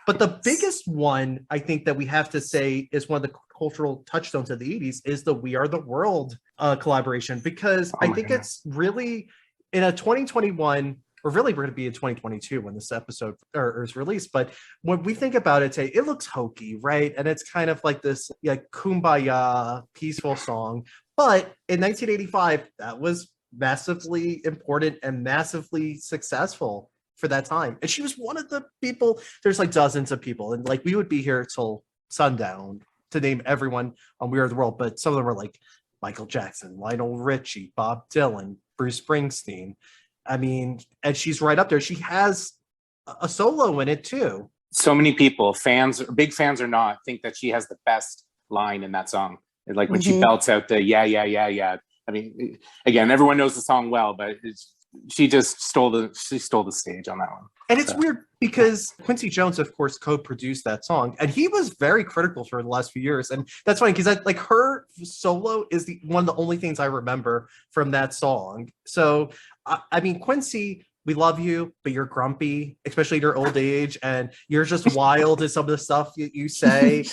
But the biggest one, I think, that we have to say is one of the cultural touchstones of the 80s is the We Are the World collaboration, because I think it's really in a 2021, or really we're going to be in 2022 when this episode is released. But when we think about it, it looks hokey, right? And it's kind of like this kumbaya, peaceful song. But in 1985, that was massively important and massively successful for that time. And she was one of the people, there's like dozens of people, and like we would be here till sundown to name everyone on We Are the World, but some of them were like Michael Jackson, Lionel Richie, Bob Dylan, Bruce Springsteen. I mean, and she's right up there. She has a solo in it too. So many people, fans, big fans or not, think that she has the best line in that song. Like when she belts out the yeah, yeah, yeah, yeah. I mean, again, everyone knows the song well, but she just stole the stage on that one. And it's weird because Quincy Jones, of course, co-produced that song, and he was very critical for the last few years. And that's funny because like her solo is one of the only things I remember from that song. So I mean, Quincy, we love you, but you're grumpy, especially in your old age, and you're just wild in some of the stuff you say.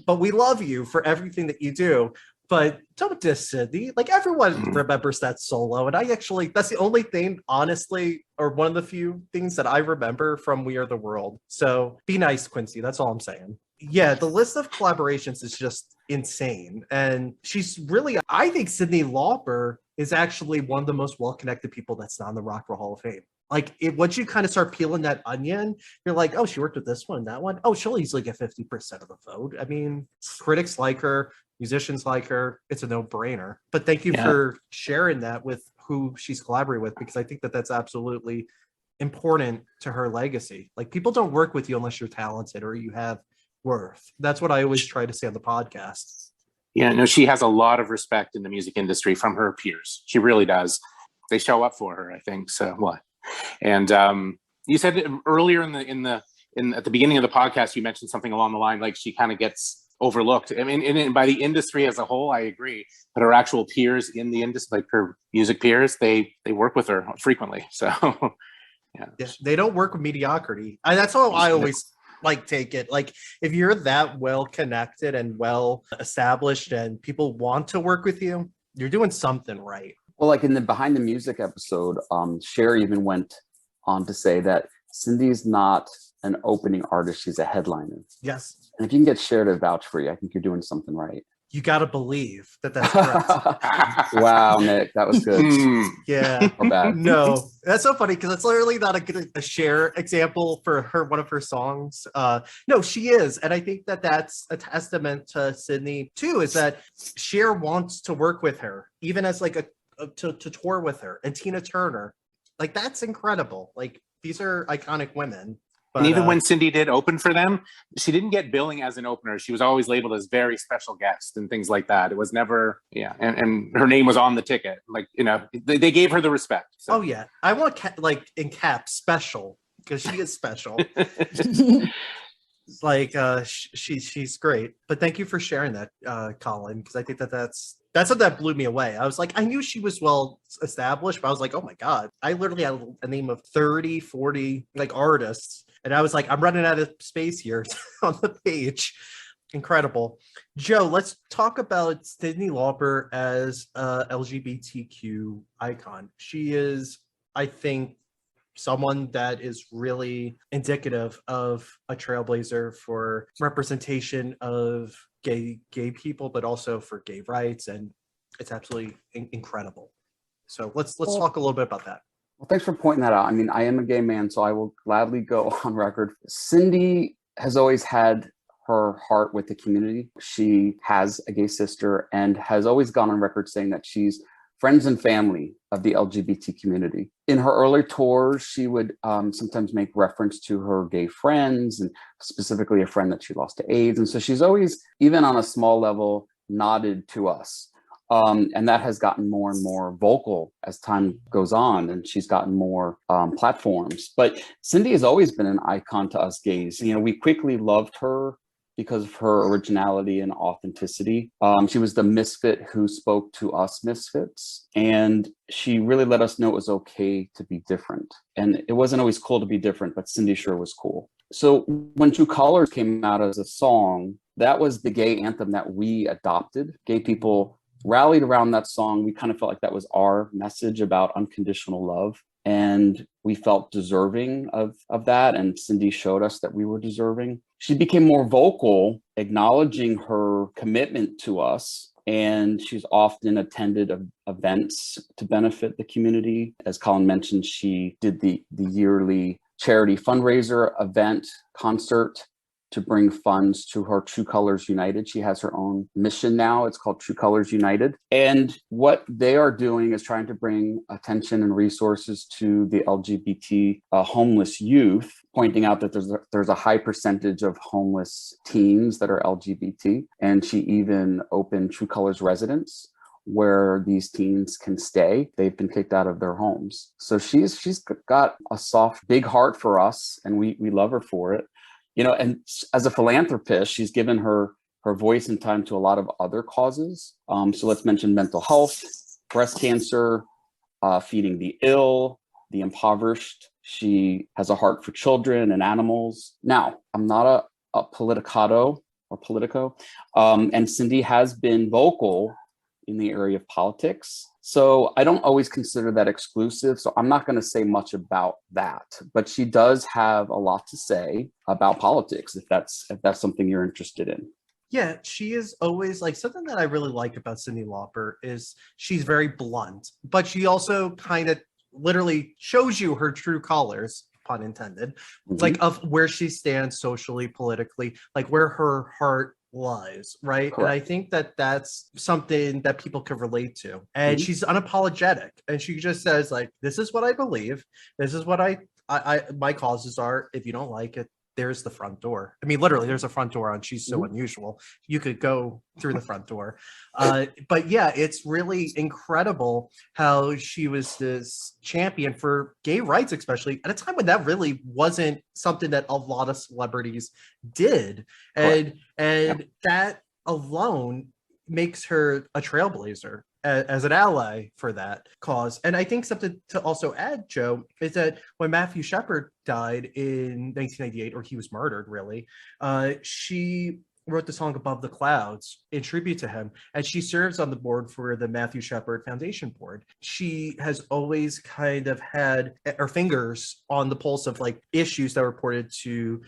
But we love you for everything that you do. But don't diss Cyndi. Like everyone remembers that solo, and that's the only thing, honestly, or one of the few things that I remember from We Are the World. So be nice, Quincy. That's all I'm saying. Yeah, the list of collaborations is just insane, and she's really, I think Cyndi Lauper is actually one of the most well-connected people that's not in the Rock and Roll Hall of Fame. Like once you kind of start peeling that onion, you're like, oh, she worked with this one, that one. Oh, she'll easily get 50% of the vote. I mean, critics like her, musicians like her. It's a no-brainer. But thank you for sharing that with who she's collaborated with, because I think that that's absolutely important to her legacy. Like people don't work with you unless you're talented or you have worth. That's what I always try to say on the podcast. Yeah, no, she has a lot of respect in the music industry from her peers. She really does. They show up for her, I think. So what? And you said earlier at the beginning of the podcast, you mentioned something along the line like she kind of gets overlooked. I mean, by the industry as a whole, I agree. But her actual peers in the industry, like her music peers, they work with her frequently. So yeah, they don't work with mediocrity. That's how I always take it. Like if you're that well connected and well established, and people want to work with you, you're doing something right. Well, like in the Behind the Music episode, Cher even went on to say that Cyndi's not an opening artist, she's a headliner. Yes. And if you can get Cher to vouch for you, I think you're doing something right. You got to believe that that's correct. Wow, Nick, that was good. Yeah. Or bad. No, that's so funny because it's literally not a Cher example for one of her songs. No, she is. And I think that that's a testament to Cyndi too, is that Cher wants to work with her, even as like to tour with her, and Tina Turner. Like that's incredible. Like these are iconic women. But, and even when Cyndi did open for them, she didn't get billing as an opener. She was always labeled as very special guest and things like that. It was never, and her name was on the ticket. Like, they gave her the respect. So. Oh yeah. I want in caps special, because she is special. Like she's great. But thank you for sharing that, Colin, because I think that's something that blew me away. I was like, I knew she was well established, but I was like, oh my God, I literally had a name of 30, 40 like artists. And I was like, I'm running out of space here on the page. Incredible. Joe, let's talk about Cyndi Lauper as a LGBTQ icon. She is, I think, someone that is really indicative of a trailblazer for representation of gay people, but also for gay rights, and it's absolutely incredible. So let's talk a little bit about that. Well, thanks for pointing that out. I mean, I am a gay man, so I will gladly go on record. Cyndi has always had her heart with the community. She has a gay sister and has always gone on record saying that she's friends and family of the LGBT community. In her early tours, she would sometimes make reference to her gay friends, and specifically a friend that she lost to AIDS. And so she's always, even on a small level, nodded to us. And that has gotten more and more vocal as time goes on, and she's gotten more platforms. But Cyndi has always been an icon to us gays. You know, we quickly loved her because of her originality and authenticity. She was the misfit who spoke to us misfits, and she really let us know it was okay to be different. And it wasn't always cool to be different, but Cyndi sure was cool. So when True Colors came out as a song, that was the gay anthem that we adopted. Gay people rallied around that song. We kind of felt like that was our message about unconditional love. And we felt deserving of that. And Cyndi showed us that we were deserving. She became more vocal, acknowledging her commitment to us. And she's often attended events to benefit the community. As Colin mentioned, she did the yearly charity fundraiser event concert to bring funds to her True Colors United. She has her own mission now. It's called True Colors United. And what they are doing is trying to bring attention and resources to the LGBT homeless youth, pointing out that there's a high percentage of homeless teens that are LGBT. And she even opened True Colors Residence, where these teens can stay. They've been kicked out of their homes. So she's got a soft, big heart for us, and we love her for it. You know, and as a philanthropist, she's given her voice and time to a lot of other causes. So let's mention mental health, breast cancer, feeding the ill, the impoverished. She has a heart for children and animals. Now, I'm not a politicado or politico, and Cyndi has been vocal in the area of politics. So I don't always consider that exclusive. So I'm not going to say much about that, but she does have a lot to say about politics, if that's something you're interested in. Yeah, she is always like, something that I really like about Cyndi Lauper is she's very blunt, but she also kind of literally shows you her true colors, pun intended, like of where she stands socially, politically, like where her heart lies, right? Correct. And I think that that's something that people can relate to. And she's unapologetic, and she just says, like, this is what I believe, this is what I my causes are. If you don't like it, there's the front door. I mean, literally, there's a front door on She's So Unusual. You could go through the front door. But yeah, it's really incredible how she was this champion for gay rights, especially at a time when that really wasn't something that a lot of celebrities did. And that alone makes her a trailblazer as an ally for that cause. And I think something to also add, Joe, is that when Matthew Shepard died in 1998, or he was murdered, really, she wrote the song Above the Clouds in tribute to him, and she serves on the board for the Matthew Shepard Foundation board. She has always kind of had her fingers on the pulse of like issues that were reported to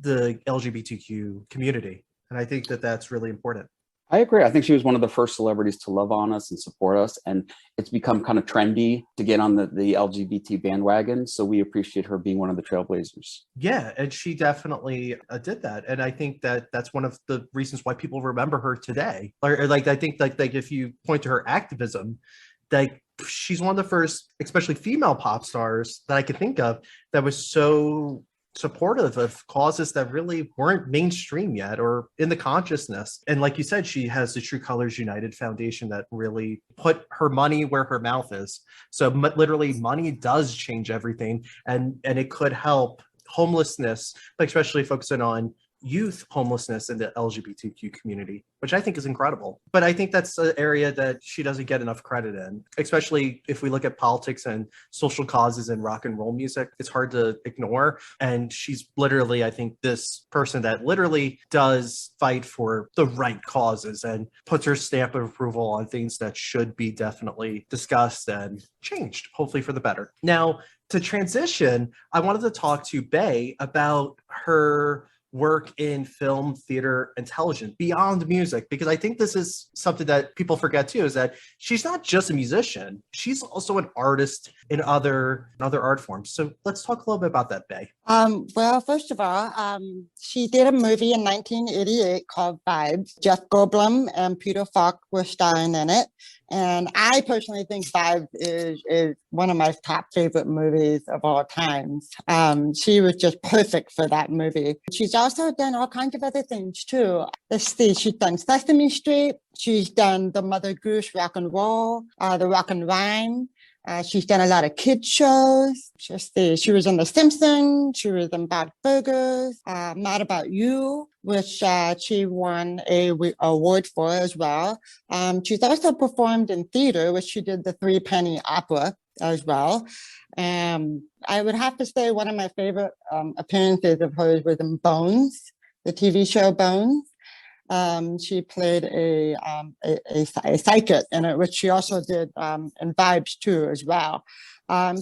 the LGBTQ community. And I think that that's really important. I agree. I think she was one of the first celebrities to love on us and support us. And it's become kind of trendy to get on the LGBT bandwagon. So we appreciate her being one of the trailblazers. Yeah, and she definitely did that. And I think that that's one of the reasons why people remember her today. Or like, I think like if you point to her activism, like she's one of the first, especially female pop stars that I could think of that was so supportive of causes that really weren't mainstream yet or in the consciousness. And like you said, she has the True Colors United Foundation that really put her money where her mouth is. So literally money does change everything, and it could help homelessness, but especially focusing on youth homelessness in the LGBTQ community, which I think is incredible. But I think that's an area that she doesn't get enough credit in, especially if we look at politics and social causes in rock and roll music. It's hard to ignore. And she's literally, I think, this person that literally does fight for the right causes and puts her stamp of approval on things that should be definitely discussed and changed, hopefully for the better. Now, to transition, I wanted to talk to Bay about her work in film, theater, and television beyond music, because I think this is something that people forget too, is that she's not just a musician, she's also an artist in other art forms. So let's talk a little bit about that, Bay. Well, first of all, she did a movie in 1988 called Vibes. Jeff Goldblum and Peter Falk were starring in it. And I personally think Vibes is one of my top favorite movies of all times. She was just perfect for that movie. She's also done all kinds of other things too. Let's see, she's done Sesame Street. She's done the Mother Goose Rock and Roll, the Rock and Rhyme. She's done a lot of kids shows. Just see, she was in The Simpsons. She was in Bad Burgers, Mad About You, which she won a award for as well. She's also performed in theater, which she did the Three Penny Opera as well. I would have to say one of my favorite appearances of hers was in Bones, the TV show Bones. She played a psychic in it, which she also did in Vibes too as well.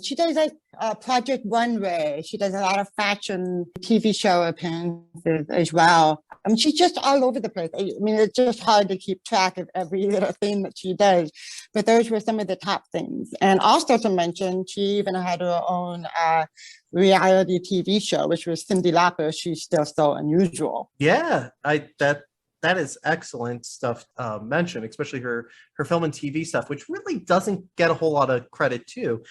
She does like Project Runway. She does a lot of fashion TV show appearances as well. I mean, she's just all over the place. I mean, it's just hard to keep track of every little thing that she does. But those were some of the top things. And also to mention, she even had her own reality TV show, which was Cyndi Lauper. She's Still So Unusual. Yeah, that is excellent stuff mentioned, especially her film and TV stuff, which really doesn't get a whole lot of credit too.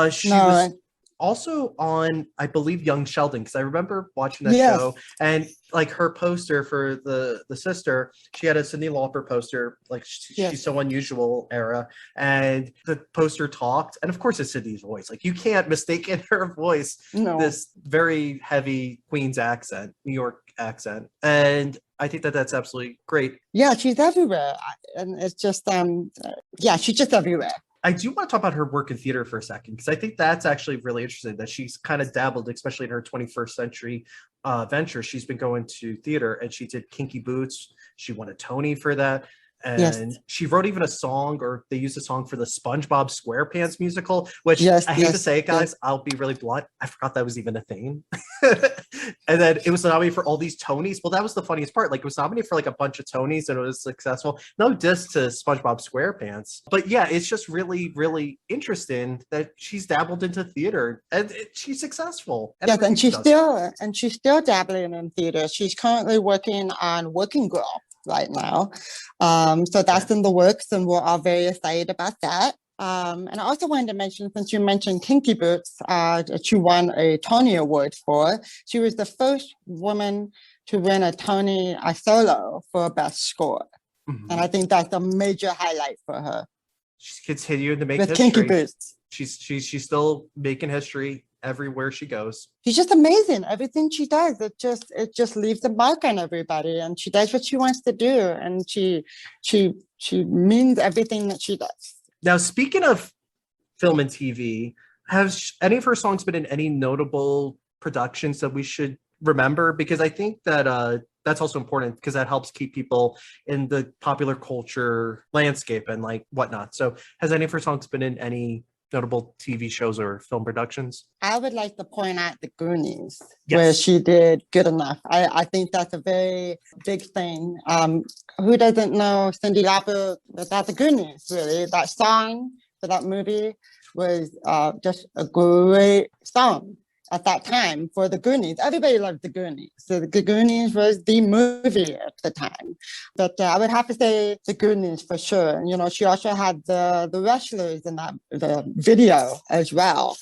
She was also on, I believe, Young Sheldon, because I remember watching that show, and like her poster for the sister, she had a Cyndi Lauper poster, like She's So Unusual era, and the poster talked, and of course it's Cyndi's voice. Like you can't mistake in her voice this very heavy Queen's accent, New York accent, and I think that that's absolutely great. Yeah, she's everywhere, and it's just she's just everywhere. I do want to talk about her work in theater for a second, because I think that's actually really interesting that she's kind of dabbled, especially in her 21st century venture. She's been going to theater, and she did Kinky Boots. She won a Tony for that. And she wrote even a song, or they used a song for the SpongeBob SquarePants musical, which I hate to say it, guys. I'll be really blunt. I forgot that was even a thing. And then it was nominated for all these Tonys. Well, that was the funniest part. Like it was nominated for like a bunch of Tonys, and it was successful. No diss to SpongeBob SquarePants. But yeah, it's just really, really interesting that she's dabbled into theater, and she's successful. Yes, and she's still dabbling in theater. She's currently working on Working Girl right now. So that's in the works, and we're all very excited about that. And I also wanted to mention, since you mentioned Kinky Boots, that she won a Tony Award for. She was the first woman to win a Tony solo for Best Score. Mm-hmm. And I think that's a major highlight for her. She's continuing to make with history. Kinky Boots. She's still making history everywhere she goes. She's just amazing. Everything she does, it just leaves a mark on everybody, and she does what she wants to do, and she means everything that she does. Now, speaking of film and TV, have any of her songs been in any notable productions that we should remember? Because I think that that's also important, because that helps keep people in the popular culture landscape and like whatnot. So has any of her songs been in any notable TV shows or film productions? I would like to point out The Goonies, where she did Good Enough. I think that's a very big thing. Who doesn't know Cyndi Lauper without The Goonies, really? That song for that movie was just a great song at that time for The Goonies. Everybody loved The Goonies. So The Goonies was the movie at the time. But I would have to say The Goonies for sure. And, you know, she also had the wrestlers in the video as well.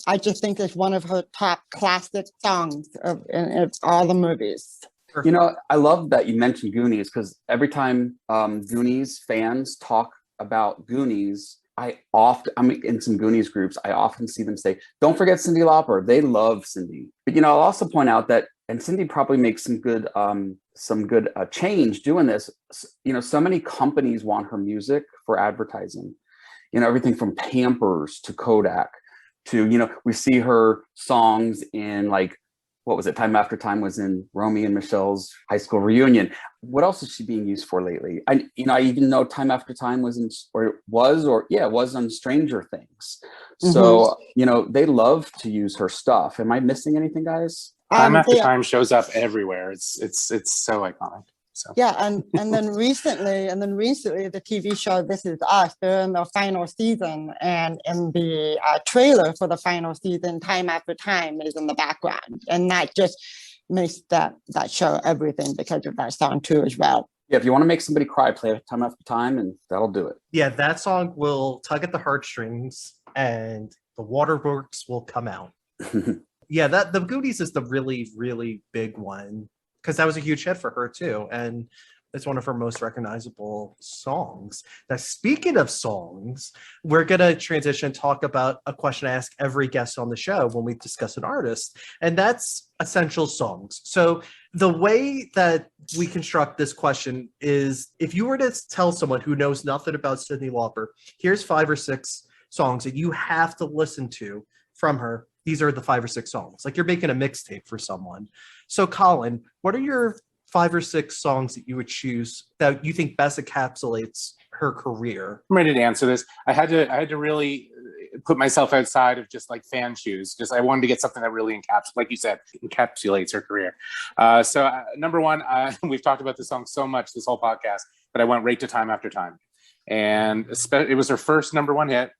I just think it's one of her top classic songs in all the movies. You know, I love that you mentioned Goonies, because every time Goonies fans talk about Goonies, I'm in some Goonies groups, I often see them say, don't forget Cyndi Lauper. They love Cyndi. But, you know, I'll also point out that and Cyndi probably makes some good change doing this. You know, so many companies want her music for advertising. You know, everything from Pampers to Kodak to, you know, we see her songs in, like, what was it? Time After Time was in Romy and Michelle's high school reunion. What else is she being used for lately? I even know Time After Time was on Stranger Things. So, you know, they love to use her stuff. Am I missing anything, guys? Time After Time shows up everywhere. It's so iconic. So. Yeah, and then recently the TV show This Is Us, they're in the final season, and in the trailer for the final season, Time After Time is in the background, and that just makes that show everything because of that song too as well. Yeah, if you want to make somebody cry, play it Time After Time, and that'll do it. Yeah, that song will tug at the heartstrings, and the waterworks will come out. Yeah, the Goonies is the really, really big one, because that was a huge hit for her too, and it's one of her most recognizable songs. Now, speaking of songs, we're gonna transition, talk about a question I ask every guest on the show when we discuss an artist, and that's essential songs. So the way that we construct this question is, if you were to tell someone who knows nothing about Cyndi Lauper, here's 5 or 6 songs that you have to listen to from her. These are the 5 or 6 songs. Like you're making a mixtape for someone. So Colin, what are your 5 or 6 songs that you would choose that you think best encapsulates her career? I'm ready to answer this. I had to really put myself outside of just like fan shoes. Just I wanted to get something that really like you said, encapsulates her career. So number one, we've talked about this song so much this whole podcast, but I went right to Time After Time, and it was her first #1 hit.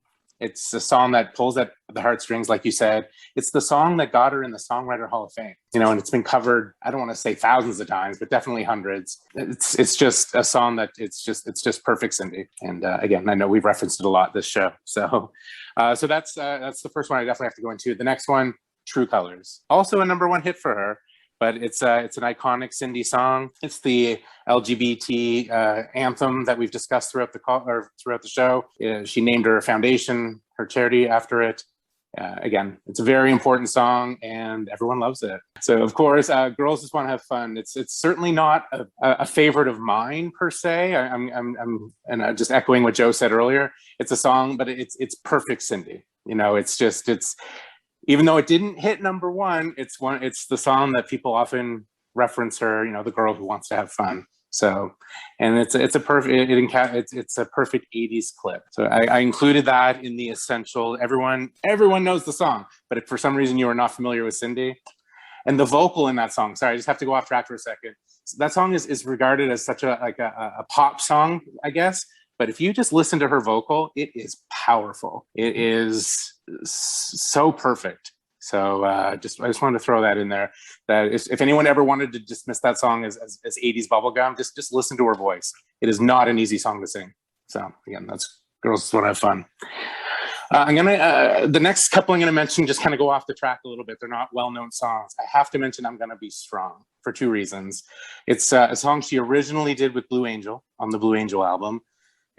It's a song that pulls at the heartstrings, like you said. It's the song that got her in the Songwriter Hall of Fame, you know, and it's been covered, I don't want to say thousands of times, but definitely hundreds. It's just a song that it's just perfect Cyndi. And again, I know we've referenced it a lot this show. So that's the first one I definitely have to go into. The next one, True Colors, also a #1 hit for her. But it's an iconic Cyndi song. It's the LGBT anthem that we've discussed throughout the show. She named her foundation, her charity, after it. Again, it's a very important song, and everyone loves it. So, of course, Girls Just Want to Have Fun. It's certainly not a favorite of mine per se. I'm just echoing what Joe said earlier. It's a song, but it's perfect Cyndi. You know, even though it didn't hit '1, it's the song that people often reference her, you know, the girl who wants to have fun. So, and it's a perfect 80s clip. So I included that in the essential. Everyone knows the song, but if for some reason you are not familiar with Cyndi, and the vocal in that song, sorry, I just have to go off track for a second. So that song is regarded as such a pop song, I guess. But if you just listen to her vocal, it is powerful. It is so perfect. So I just wanted to throw that in there. That if anyone ever wanted to dismiss that song as 80s bubblegum, just listen to her voice. It is not an easy song to sing. So again, that's Girls Just Want to Have Fun. The next couple I'm gonna mention just kind of go off the track a little bit. They're not well-known songs. I have to mention I'm Gonna Be Strong for 2 reasons. It's a song she originally did with Blue Angel on the Blue Angel album.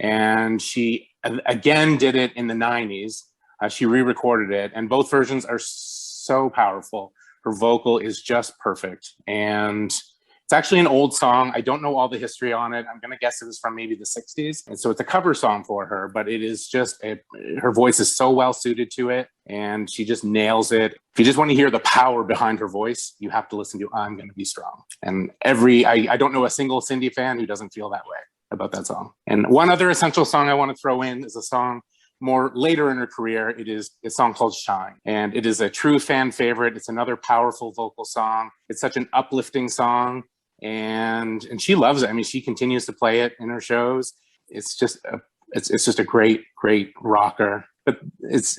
And she again did it in the 90s. She re-recorded it, and both versions are so powerful. Her vocal is just perfect. And it's actually an old song. I don't know all the history on it. I'm going to guess it was from maybe the 60s. And so it's a cover song for her, but it is just, her voice is so well suited to it, and she just nails it. If you just want to hear the power behind her voice, you have to listen to I'm Gonna Be Strong. And I don't know a single Cyndi fan who doesn't feel that way about that song. And one other essential song I want to throw in is a song more later in her career. It is a song called Shine, and it is a true fan favorite. It's another powerful vocal song. It's such an uplifting song, and she loves it. I mean, she continues to play it in her shows. It's just a great rocker. But it's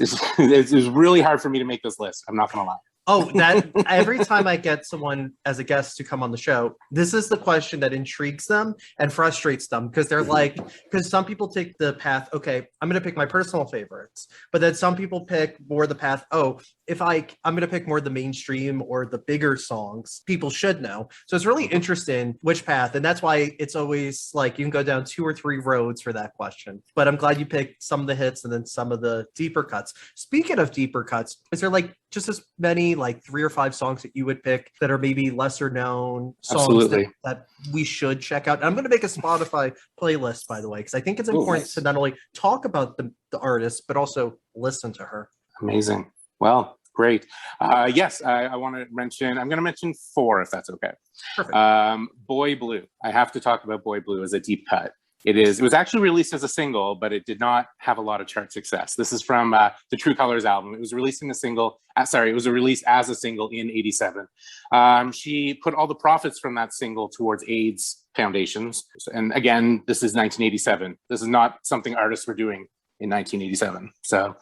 really hard for me to make this list. I'm not gonna lie. Oh, that every time I get someone as a guest to come on the show, this is the question that intrigues them and frustrates them, because they're like, because some people take the path, okay, I'm going to pick my personal favorites, but then some people pick more the path, oh, if I'm going to pick more the mainstream or the bigger songs people should know. So it's really interesting which path, and that's why it's always like you can go down 2 or 3 roads for that question. But I'm glad you picked some of the hits and then some of the deeper cuts. Speaking of deeper cuts, is there like just as many me like 3 or 5 songs that you would pick that are maybe lesser known songs Absolutely. that we should check out. And I'm going to make a Spotify playlist, by the way, because I think it's important nice. to not only talk about the artist, but also listen to her. Amazing. Well, great. Yes, I want to mention, I'm going to mention 4 if that's okay. Perfect. Boy Blue. I have to talk about Boy Blue as a deep cut. It was actually released as a single, but it did not have a lot of chart success. This is from the True Colors album. It was released in a single. It was released as a single in '87. She put all the profits from that single towards AIDS foundations. And again, this is 1987. This is not something artists were doing in 1987. So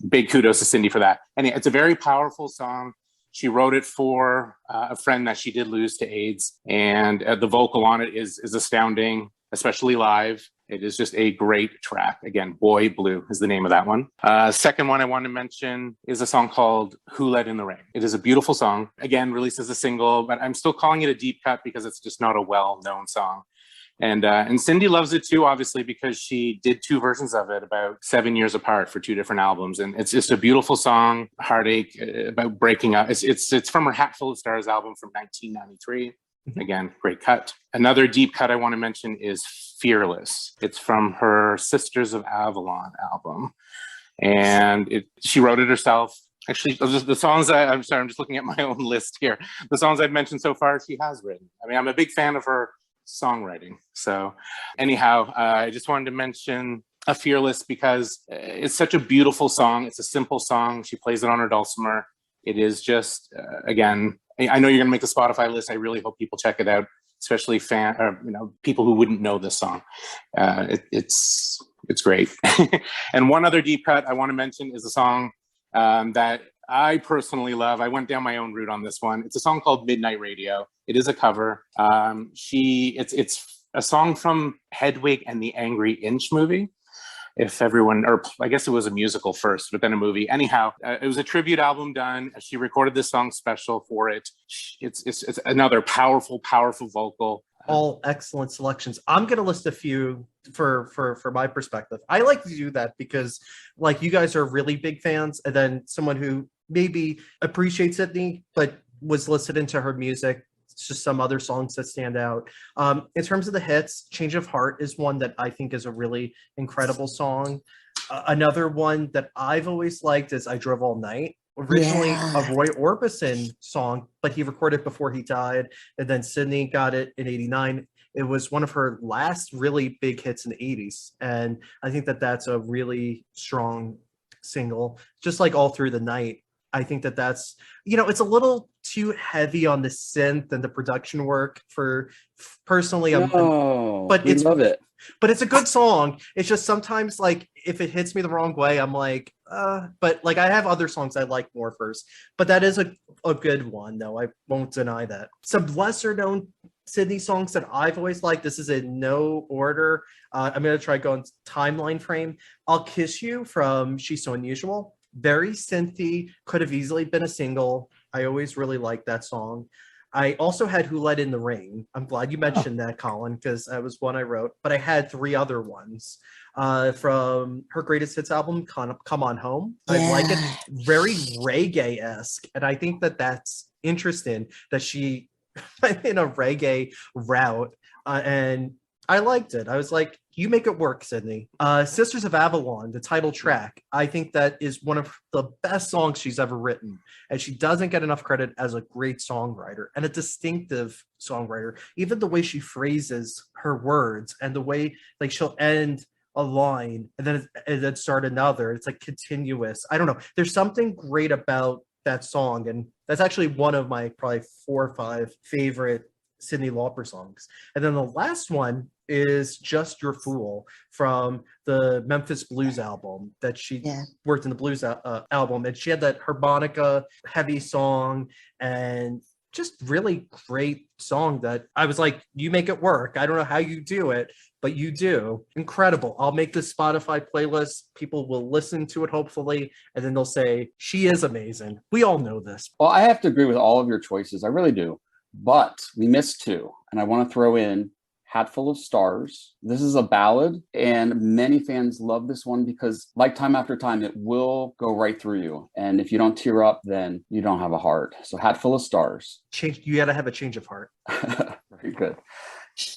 big kudos to Cyndi for that. And it's a very powerful song. She wrote it for a friend that she did lose to AIDS. And the vocal on it is astounding, especially live. It is just a great track. Again, Boy Blue is the name of that one. Second one I want to mention is a song called Who Let in the Rain. It is a beautiful song. Again, released as a single, but I'm still calling it a deep cut because it's just not a well-known song. And Cyndi loves it too, obviously, because she did 2 versions of it about 7 years apart for 2 different albums. And it's just a beautiful song, heartache, about breaking up. It's from her Hatful of Stars album from 1993. Again, great cut. Another deep cut I want to mention is Fearless. It's from her Sisters of Avalon album. And she wrote it herself. Actually, the songs, I'm sorry, I'm just looking at my own list here. The songs I've mentioned so far, she has written. I mean, I'm a big fan of her songwriting. So anyhow, I just wanted to mention a Fearless because it's such a beautiful song. It's a simple song. She plays it on her dulcimer. It is just, again, I know you're going to make a Spotify list. I really hope people check it out, especially people who wouldn't know this song. It's great. And one other deep cut I want to mention is a song that I personally love. I went down my own route on this one. It's a song called Midnight Radio. It is a cover. It's a song from Hedwig and the Angry Inch movie. If everyone, or I guess it was a musical first, but then a movie. Anyhow, it was a tribute album done. She recorded this song special for it. It's another powerful vocal. All excellent selections. I'm going to list a few for my perspective. I like to do that because like you guys are really big fans, and then someone who maybe appreciates Cyndi, but was listening to her music. It's just some other songs that stand out. In terms of the hits, Change of Heart is one that I think is a really incredible song. Another one that I've always liked is I Drove All Night. Originally a Roy Orbison song, but he recorded before he died. And then Cyndi got it in '89. It was one of her last really big hits in the '80s. And I think that that's a really strong single, just like All Through the Night. I think that that's, it's a little too heavy on the synth and the production work for personally. But we love it. But it's a good song. It's just sometimes like if it hits me the wrong way, I'm like, but like I have other songs I like more first. But that is a good one, though. I won't deny that. Some lesser known Cyndi songs that I've always liked. This is in no order. I'm gonna try going timeline frame. I'll Kiss You from She's So Unusual. Very synthy, could have easily been a single. I always really liked that song. I also had Who Let in the Rain. I'm glad you mentioned that, Colin, because that was one I wrote. But I had 3 other ones from her greatest hits album, Come On Home. I like it. Very reggae-esque. And I think that that's interesting that she went in a reggae route. And I liked it. I was like, you make it work, Cyndi. Sisters of Avalon, the title track, I think that is one of the best songs she's ever written. And she doesn't get enough credit as a great songwriter and a distinctive songwriter. Even the way she phrases her words and the way like she'll end a line and then start another. It's like continuous. I don't know. There's something great about that song. And that's actually one of my probably 4 or 5 favorite Cyndi Lauper songs. And then the last one is Just Your Fool from the Memphis Blues album that she worked in the blues album. And she had that harmonica heavy song and just really great song that I was like, you make it work. I don't know how you do it, but you do. Incredible. I'll make this Spotify playlist. People will listen to it, hopefully, and then they'll say, she is amazing. We all know this. Well, I have to agree with all of your choices. I really do. But we missed 2, and I want to throw in Hat Full of Stars. This is a ballad, and many fans love this one because, like Time After Time, it will go right through you. And if you don't tear up, then you don't have a heart. So Hat Full of Stars. You got to have a change of heart. Very good.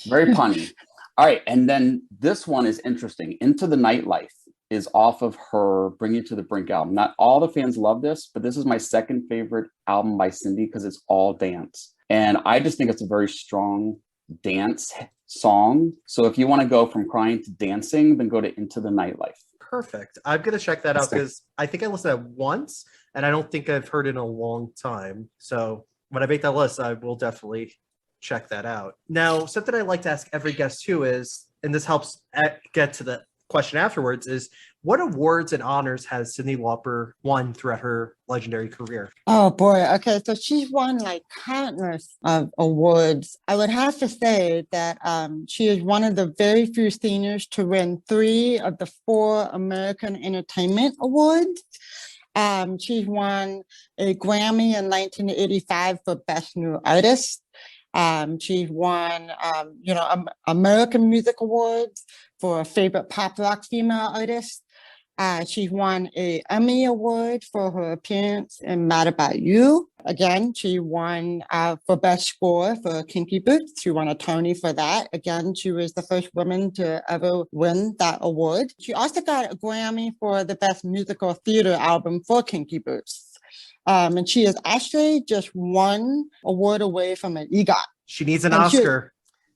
Very punny. All right. And then this one is interesting. Into the Nightlife is off of her Bring You to the Brink album. Not all the fans love this, but this is my second favorite album by Cyndi because it's all dance. And I just think it's a very strong dance song. So if you want to go from crying to dancing, then go to Into the Nightlife. Perfect. I'm going to check that out because I think I listened to it once and I don't think I've heard it in a long time. So when I make that list, I will definitely check that out. Now, something I like to ask every guest too is, and this helps get to the question afterwards, is what awards and honors has Cyndi Lauper won throughout her legendary career? Oh boy. Okay. So she's won like countless of awards. I would have to say that she is one of the very few seniors to win 3 of the 4 American Entertainment Awards. She's won a Grammy in 1985 for Best New Artist. She's won, American Music Awards for Favorite Pop Rock Female Artist. She's won an Emmy Award for her appearance in Mad About You. Again, she won for Best Score for Kinky Boots. She won a Tony for that. Again, she was the first woman to ever win that award. She also got a Grammy for the Best Musical Theater Album for Kinky Boots. And she is actually just one award away from an EGOT. She needs an Oscar.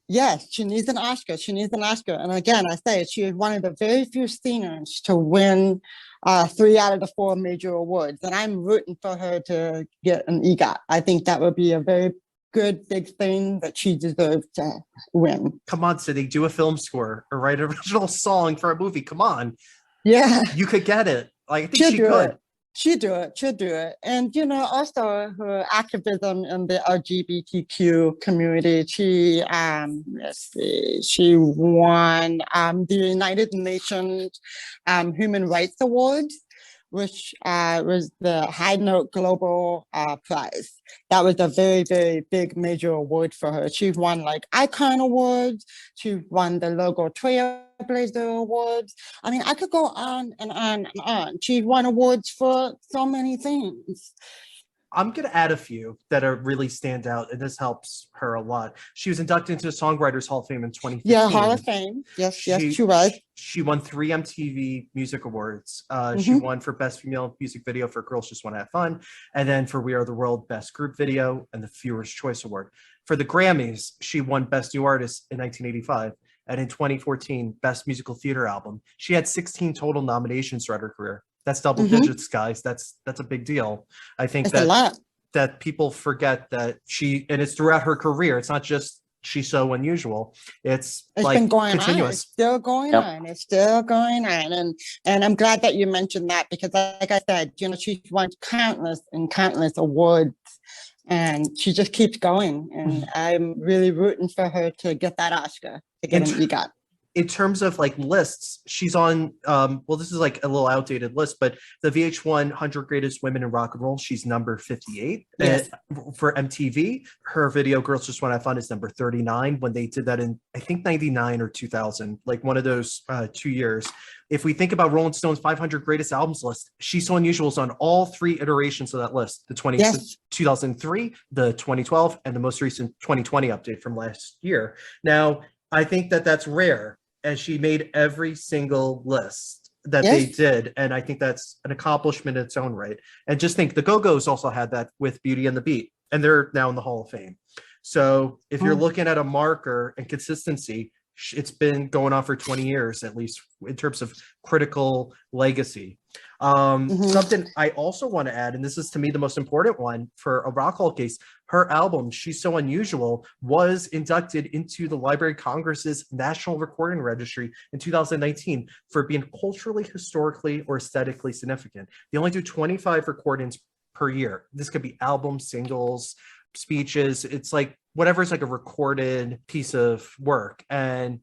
Yes, she needs an Oscar. She needs an Oscar. And again, I say she is one of the very few singers to win 3 out of the 4 major awards. And I'm rooting for her to get an EGOT. I think that would be a very good big thing that she deserves to win. Come on, Cyndi, do a film score or write an original song for a movie. Come on. Yeah. You could get it. Like, I think she could. She'll do it. And, also her activism in the LGBTQ community. She won the United Nations Human Rights Award, which was the High Note Global Prize. That was a very, very big major award for her. She won like Icon Awards. She won the Logo Trailblazer Awards. I mean, I could go on and on and on. She won awards for so many things. I'm going to add a few that are really stand out, and this helps her a lot. She was inducted into the Songwriters Hall of Fame in 2015. Yeah, Hall of Fame. Yes, she was. She won 3 MTV Music Awards. She won for Best Female Music Video for Girls Just Want to Have Fun, and then for We Are the World, Best Group Video, and the Viewer's Choice Award. For the Grammys, she won Best New Artist in 1985, and in 2014, Best Musical Theater Album. She had 16 total nominations throughout her career. That's double digits, guys. That's a big deal. I think that people forget that and it's throughout her career. It's not just She's So Unusual. It's like been going continuous. on. It's still going on. It's still going on. And I'm glad that you mentioned that because, like I said, she's won countless awards. And she just keeps going. And I'm really rooting for her to get that Oscar, to get an EGOT. In terms of like lists, she's on, this is like a little outdated list, but the VH1 100 Greatest Women in Rock and Roll, she's number 58. Yes. For MTV, her video Girls Just Want to Have Fun is number 39 when they did that in, I think, 99 or 2000, like one of those 2 years. If we think about Rolling Stone's 500 Greatest Albums list, She's So Unusual is on all 3 iterations of that list. The 2003, the 2012, and the most recent 2020 update from last year. Now, I think that that's rare. And she made every single list that they did. And I think that's an accomplishment in its own right. And just think, the Go-Go's also had that with Beauty and the Beat, and they're now in the Hall of Fame. So if you're looking at a marker and consistency, it's been going on for 20 years, at least in terms of critical legacy. Something I also want to add, and this is to me the most important one for a Rock Hall case, her album, She's So Unusual, was inducted into the Library of Congress's National Recording Registry in 2019 for being culturally, historically, or aesthetically significant. They only do 25 recordings per year. This could be albums, singles, speeches. It's like whatever's like a recorded piece of work. And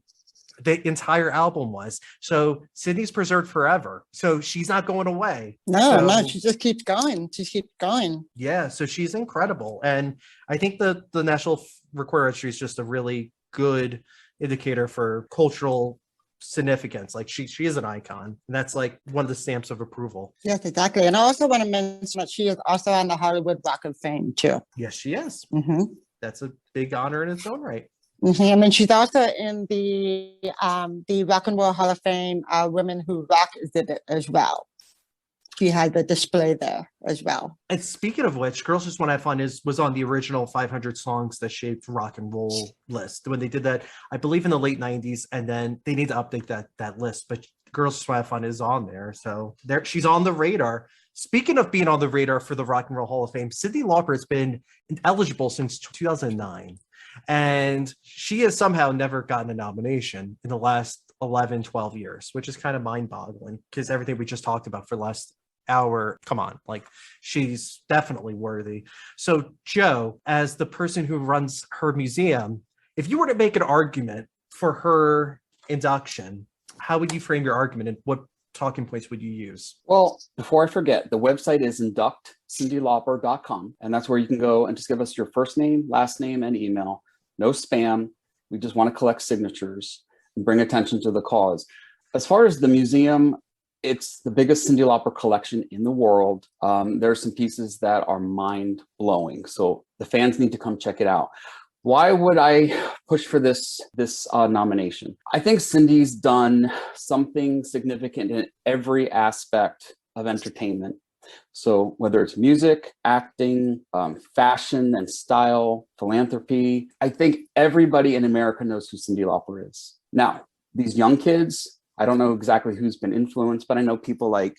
the entire album was. So Cyndi's preserved forever. So she's not going away. No, she just keeps going. She keeps going. Yeah, so she's incredible. And I think the National Recorder Registry is just a really good indicator for cultural significance. Like she is an icon, and that's like one of the stamps of approval. Yes, exactly. And I also want to mention that she is also on the Hollywood Walk of Fame too. Yes, she is. Mm-hmm. That's a big honor in its own right. Mm-hmm. I mean, she's also in the Rock and Roll Hall of Fame Women Who Rock exhibit as well. She had the display there as well. And speaking of which, Girls Just Want to Have Fun was on the original 500 songs that shaped rock and roll list when they did that, I believe in the late 90s, and then they need to update that list. But Girls Just Want to Have Fun is on there, so there she's on the radar. Speaking of being on the radar for the Rock and Roll Hall of Fame, Cyndi Lauper has been eligible since 2009, and she has somehow never gotten a nomination in the last 11, 12 years, which is kind of mind-boggling because everything we just talked about for the last hour, come on, like she's definitely worthy. So Joe, as the person who runs her museum, if you were to make an argument for her induction, how would you frame your argument and what talking points would you use? Well, before I forget, the website is inductcindylauper.com, and that's where you can go and just give us your first name, last name, and email. No spam. We just want to collect signatures and bring attention to the cause. As far as the museum, it's the biggest Cyndi Lauper collection in the world. There are some pieces that are mind-blowing, so the fans need to come check it out. Why would I push for this nomination? I think Cyndi's done something significant in every aspect of entertainment. So whether it's music, acting, fashion and style, philanthropy, I think everybody in America knows who Cyndi Lauper is. Now, these young kids, I don't know exactly who's been influenced, but I know people like,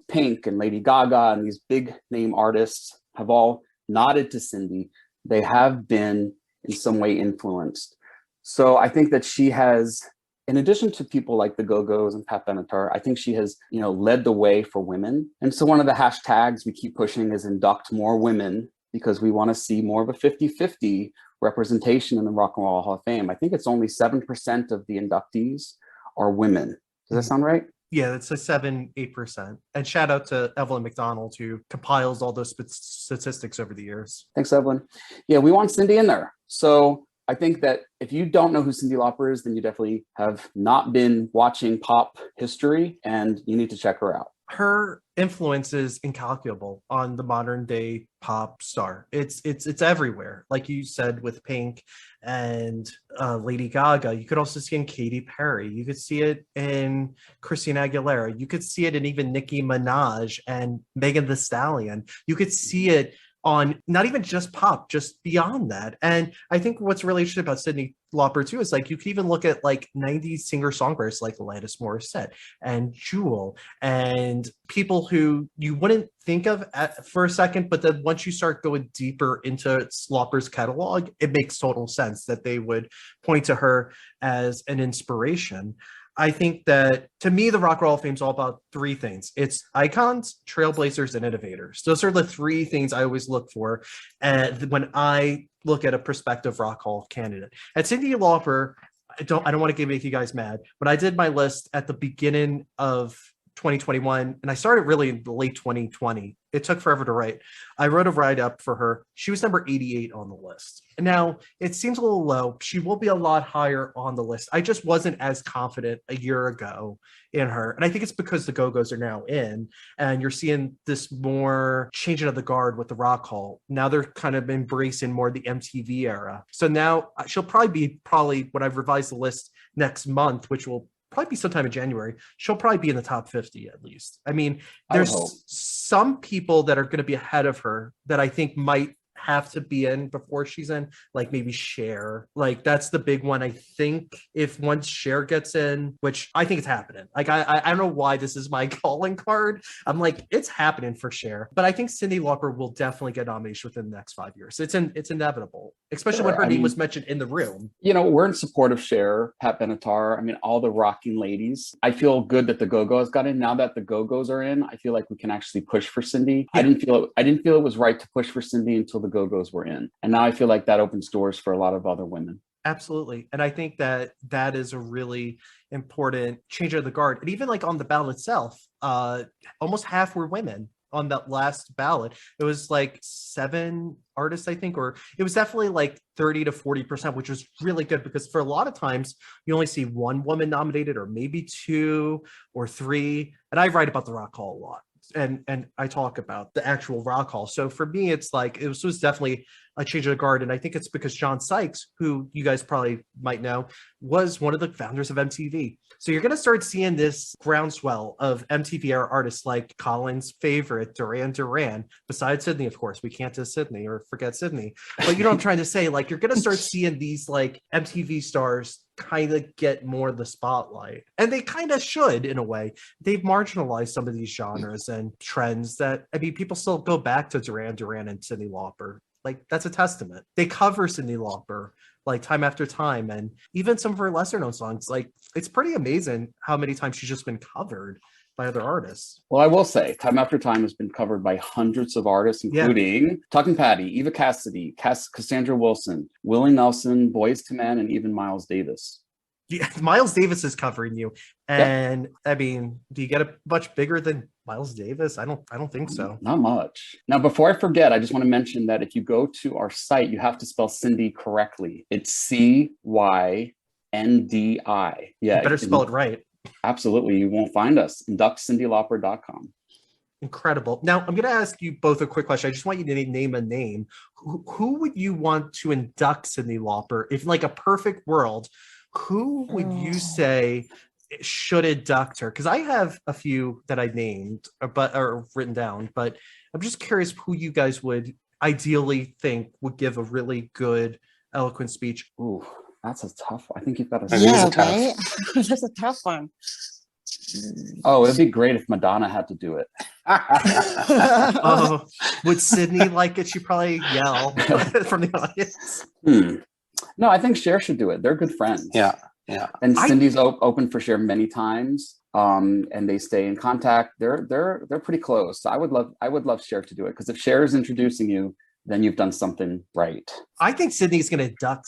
Pink and Lady Gaga and these big name artists have all nodded to Cyndi. They have been in some way influenced. So I think that she has, in addition to people like the Go-Go's and Pat Benatar, I think she has, led the way for women. And so one of the hashtags we keep pushing is induct more women, because we want to see more of a 50-50 representation in the Rock and Roll Hall of Fame. I think it's only 7% of the inductees are women. Does that sound right? Yeah, it's a 7-8%. And shout out to Evelyn McDonald, who compiles all those statistics over the years. Thanks, Evelyn. Yeah, we want Cyndi in there. So I think that if you don't know who Cyndi Lauper is, then you definitely have not been watching pop history, and you need to check her out. Her influence is incalculable on the modern day pop star. It's everywhere. Like you said with Pink and Lady Gaga, you could also see it in Katy Perry. You could see it in Christina Aguilera. You could see it in even Nicki Minaj and Megan Thee Stallion. You could see it on not even just pop, just beyond that. And I think what's really interesting about Cyndi Lauper too is like you could even look at like 90s singer-songwriters like Alanis Morissette and Jewel and people who you wouldn't think of for a second, but then once you start going deeper into Lauper's catalog, it makes total sense that they would point to her as an inspiration. I think that, to me, the Rock and Roll Hall of Fame is all about three things. It's icons, trailblazers, and innovators. Those are the three things I always look for when I look at a prospective Rock Hall candidate. At Cyndi Lauper, I don't want to make you guys mad, but I did my list at the beginning of 2021, and I started really in the late 2020. It took forever to write. I wrote a write-up for her. She was number 88 on the list. Now, it seems a little low. She will be a lot higher on the list. I just wasn't as confident a year ago in her. And I think it's because the Go-Go's are now in, and you're seeing this more changing of the guard with the Rock Hall. Now they're kind of embracing more the MTV era. So now she'll probably when I've revised the list next month, which will probably be sometime in January, she'll probably be in the top 50 at least. I mean, there's some people that are going to be ahead of her that I think might have to be in before she's in, like maybe Cher. Like that's the big one. I think if once Cher gets in, which I think it's happening. Like I don't know why this is my calling card. I'm like, it's happening for Cher. But I think Cyndi Lauper will definitely get nomination within the next 5 years. It's inevitable, especially when her name was mentioned in the room. We're in support of Cher, Pat Benatar. I mean, all the rocking ladies. I feel good that the Go-Go's got in. Now that the Go-Go's are in, I feel like we can actually push for Cyndi. Yeah. I didn't feel it was right to push for Cyndi until the Go-Go's were in. And now I feel like that opens doors for a lot of other women. Absolutely. And I think that is a really important change of the guard. And even like on the ballot itself, almost half were women. on that last ballot, it was like 7 artists, I think, or it was definitely like 30 to 40%, which was really good because for a lot of times you only see one woman nominated or maybe 2 or 3. And I write about the Rock Hall a lot. And I talk about the actual Rock Hall. So for me, it's like it was definitely a change of the guard. And I think it's because John Sykes, who you guys probably might know, was one of the founders of MTV. So you're going to start seeing this groundswell of MTV era artists like Colin's favorite, Duran Duran, besides Cyndi, of course. We can't do Cyndi or forget Cyndi. But you know what I'm trying to say? Like, you're going to start seeing these like MTV stars kind of get more of the spotlight. And they kind of should, in a way. They've marginalized some of these genres and trends that, I mean, people still go back to Duran Duran and Cyndi Lauper. Like, that's a testament. They cover Cyndi Lauper like time after time. And even some of her lesser known songs, like it's pretty amazing how many times she's just been covered by other artists. Well, I will say, Time After Time has been covered by hundreds of artists, including Tuck & Patty, Eva Cassidy, Cassandra Wilson, Willie Nelson, Boyz II Men, and even Miles Davis. Yeah, Miles Davis is covering you. And I mean, do you get a much bigger than Miles Davis? I don't think so. Not much. Now, before I forget, I just want to mention that if you go to our site, you have to spell Cyndi correctly. It's CYNDI. Yeah, You better spell it right. Absolutely. You won't find us. inductcindylauper.com. Incredible. Now, I'm going to ask you both a quick question. I just want you to name a name. Who would you want to induct Cyndi Lauper? If like a perfect world, who would you say should induct her? Because I have a few that I named but are written down, but I'm just curious who you guys would ideally think would give a really good, eloquent speech. Ooh, that's a tough one. I think you've got to. Yeah, right? That's a tough one. Oh, it'd be great if Madonna had to do it. Oh, would Cyndi like it? She'd probably yell from the audience. No, I think Cher should do it. They're good friends. Yeah. And Cindy's open for Cher many times. And they stay in contact. They're pretty close. So I would love Cher to do it, because if Cher is introducing you, then you've done something right. I think Sydney's going to induct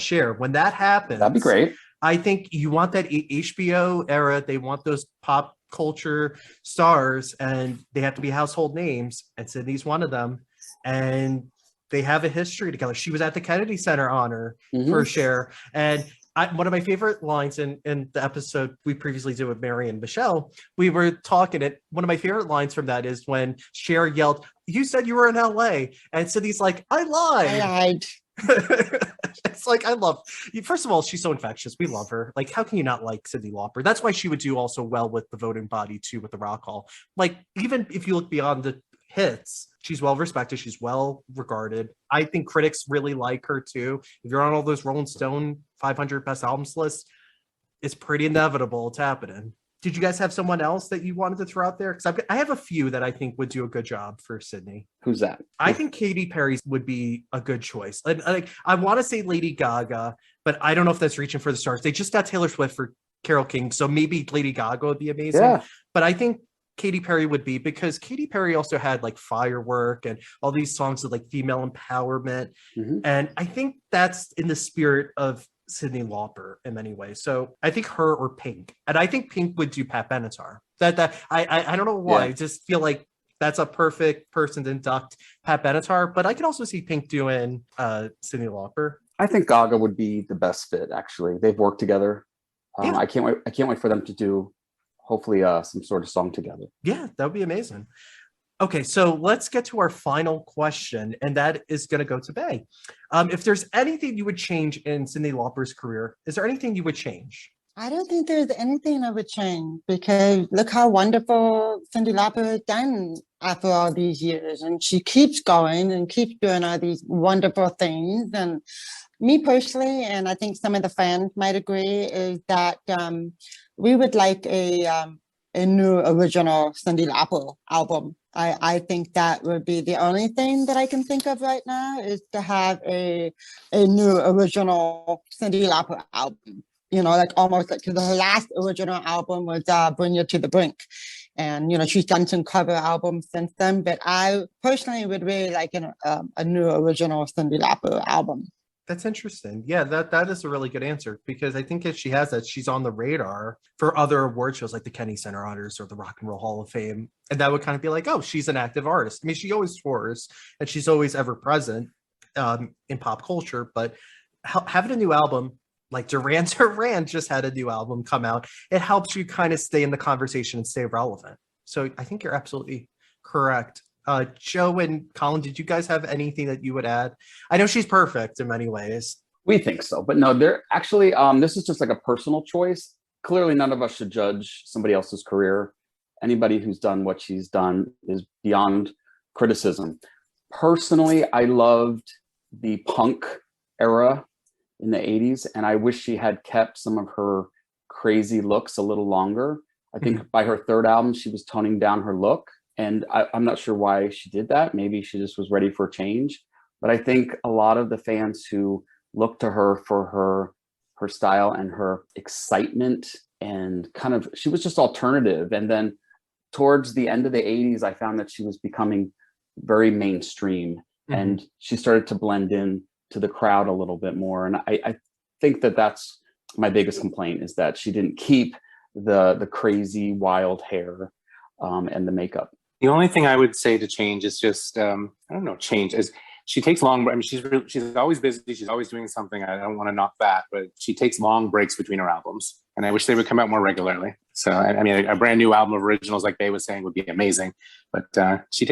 Cher. When that happens, That'd be great. I think you want that HBO era. They want those pop culture stars, and they have to be household names. And Sydney's one of them. And they have a history together. She was at the Kennedy Center honor for Cher. And one of my favorite lines in the episode we previously did with Mary and Michelle, we were talking it. One of my favorite lines from that is when Cher yelled, "You said you were in LA." And Sydney's like, "I lied." It's like, I love, first of all, she's so infectious. We love her. Like, how can you not like Cyndi Lauper? That's why she would do also well with the voting body too, with the Rock Hall. Like, even if you look beyond the hits, she's well respected, she's well regarded. I think critics really like her too. If you're on all those Rolling Stone 500 best albums lists, it's pretty inevitable it's happening. Did you guys have someone else that you wanted to throw out there? Because I have a few that I think would do a good job for Sydney. Who's that? I think Katy Perry would be a good choice. I want to say Lady Gaga, but I don't know if that's reaching for the stars. They just got Taylor Swift for Carole King, so maybe Lady Gaga would be amazing. Yeah. But I think Katy Perry would be, because Katy Perry also had like Firework and all these songs of like female empowerment. And I think that's in the spirit of Cyndi Lauper in many ways. So I think her or Pink. And I think Pink would do Pat Benatar. I don't know why. I just feel like that's a perfect person to induct Pat Benatar. But I could also see Pink doing Cyndi Lauper. I think Gaga would be the best fit, actually. They've worked together. I can't wait for them to do hopefully some sort of song together. Yeah, that would be amazing. Okay, so let's get to our final question, and that is going to go to Bay. If there's anything you would change in Cyndi Lauper's career, is there anything you would change? I don't think there's anything I would change, because look how wonderful Cyndi Lauper has done after all these years. And she keeps going and keeps doing all these wonderful things. And me personally, and I think some of the fans might agree, is that we would like a new original Cyndi Lauper album. I think that would be the only thing that I can think of right now, is to have a new original Cyndi Lauper album. You know, like almost like, because her last original album was Bring You to the Brink. And, you know, she's done some cover albums since then. But I personally would really like a new original Cyndi Lauper album. That's interesting. Yeah, that is a really good answer, because I think if she has that, she's on the radar for other award shows like the Kennedy Center Honors or the Rock and Roll Hall of Fame. And that would kind of be like, oh, she's an active artist. I mean, she always tours and she's always ever present in pop culture, but having a new album, like Duran Duran just had a new album come out, it helps you kind of stay in the conversation and stay relevant. So I think you're absolutely correct. Joe and Colin, did you guys have anything that you would add? I know she's perfect in many ways. We think so, but no, they're actually, this is just like a personal choice. Clearly, none of us should judge somebody else's career. Anybody who's done what she's done is beyond criticism. Personally, I loved the punk era in the 80s, and I wish she had kept some of her crazy looks a little longer. I think by her third album, she was toning down her look. And I'm not sure why she did that. Maybe she just was ready for a change. But I think a lot of the fans who look to her for her style and her excitement, and kind of, she was just alternative. And then towards the end of the 80s, I found that she was becoming very mainstream, and she started to blend in to the crowd a little bit more. And I think that that's my biggest complaint, is that she didn't keep the crazy wild hair and the makeup. The only thing I would say to change is just, I don't know, change is she takes long, I mean, she's always busy. She's always doing something. I don't want to knock that, but she takes long breaks between her albums, and I wish they would come out more regularly. So, I mean, a brand new album of originals, like Bay was saying, would be amazing, but she's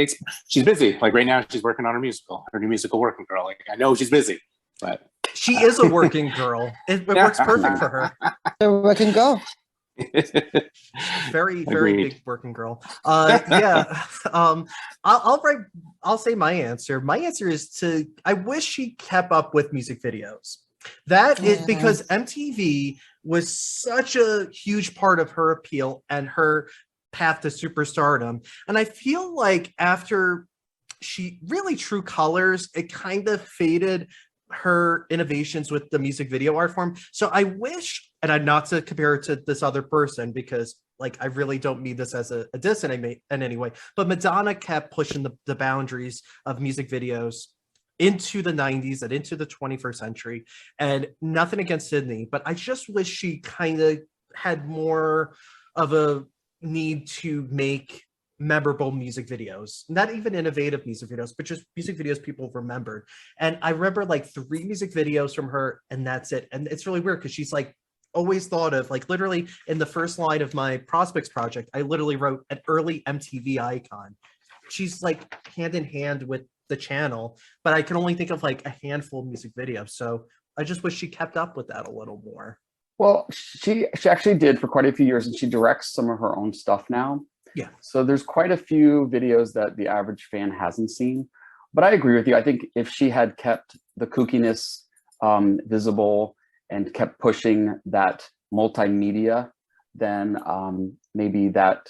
busy. Like right now, she's working on her new musical, Working Girl. Like, I know she's busy, but. She is a working girl. It works perfect for her. The working girl. Very Agreed. big working girl. Yeah. I'll say my answer. My answer is I wish she kept up with music videos. That is because MTV was such a huge part of her appeal and her path to superstardom. And I feel like after she really True Colors, it kind of faded her innovations with the music video art form. So I wish, and I'm not to compare her to this other person, because like I really don't mean this as a diss in any way, but Madonna kept pushing the boundaries of music videos into the 90s and into the 21st century. And nothing against Cyndi, but I just wish she kind of had more of a need to make memorable music videos, not even innovative music videos, but just music videos people remembered. And I remember like 3 music videos from her, and that's it. And it's really weird because she's like always thought of, like literally in the first line of my Prospects project, I literally wrote an early MTV icon. She's like hand in hand with the channel, but I can only think of like a handful of music videos. So I just wish she kept up with that a little more. Well, she actually did for quite a few years, and she directs some of her own stuff now. Yeah. So there's quite a few videos that the average fan hasn't seen. But I agree with you. I think if she had kept the kookiness visible and kept pushing that multimedia, then maybe that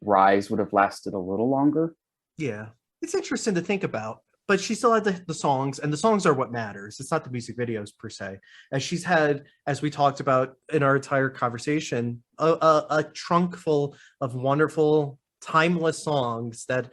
rise would have lasted a little longer. Yeah. It's interesting to think about. But she still had the songs, and the songs are what matters. It's not the music videos per se. And she's had, as we talked about in our entire conversation, a trunk full of wonderful, timeless songs that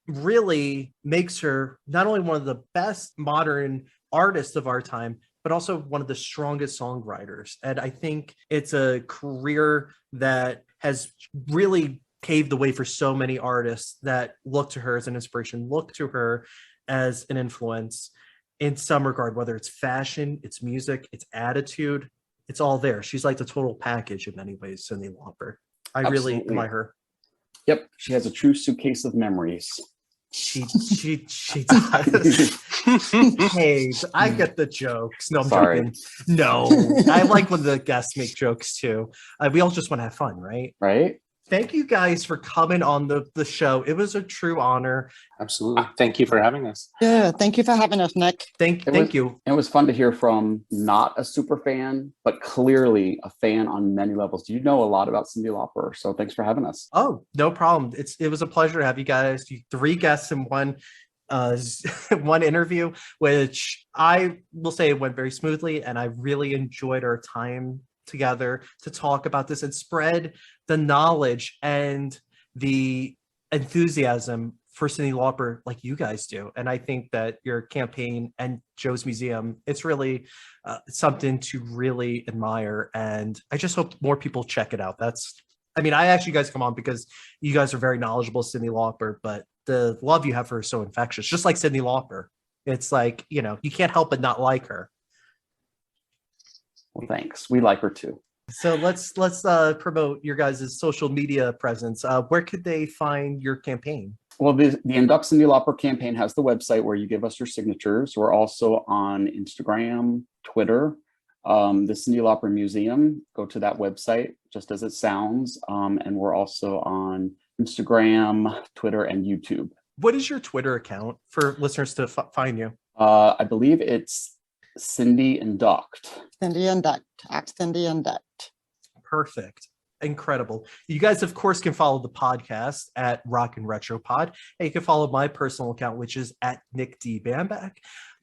really makes her not only one of the best modern artists of our time, but also one of the strongest songwriters. And I think it's a career that has really paved the way for so many artists that look to her as an inspiration, look to her as an influence in some regard, whether it's fashion, it's music, it's attitude, it's all there. She's like the total package in many ways, Cyndi Lauper. I Absolutely. really admire her. Yep, she has a true suitcase of memories. She does. Hey, I get the jokes. No, I'm Sorry. joking. No, I like when the guests make jokes too. We all just want to have fun, right? Right? Thank you guys for coming on the show. It was a true honor. Absolutely. Thank you for having us. Yeah, thank you for having us, Nick. Thank you. It was fun to hear from not a super fan, but clearly a fan on many levels. You know a lot about Cyndi Lauper, so thanks for having us. Oh, no problem. It was a pleasure to have you guys. 3 guests in one interview, which I will say it went very smoothly, and I really enjoyed our time together to talk about this and spread the knowledge and the enthusiasm for Cyndi Lauper like you guys do. And I think that your campaign and Joe's Museum, it's really something to really admire. And I just hope more people check it out. I asked you guys to come on because you guys are very knowledgeable, Cyndi Lauper, but the love you have for her is so infectious, just like Cyndi Lauper. It's like, you can't help but not like her. Well, thanks. We like her too. So let's promote your guys' social media presence. Where could they find your campaign? Well, the Induct Cyndi Lauper campaign has the website where you give us your signatures. We're also on Instagram, Twitter, the Cyndi Lauper Museum. Go to that website, just as it sounds. And we're also on Instagram, Twitter, and YouTube. What is your Twitter account for listeners to find you? I believe it's Cyndi Induct. Cyndi Induct, at Cyndi Induct. Perfect. Incredible. You guys, of course, can follow the podcast at Rock and Retro Pod. And you can follow my personal account, which is at Nick D. Bamback.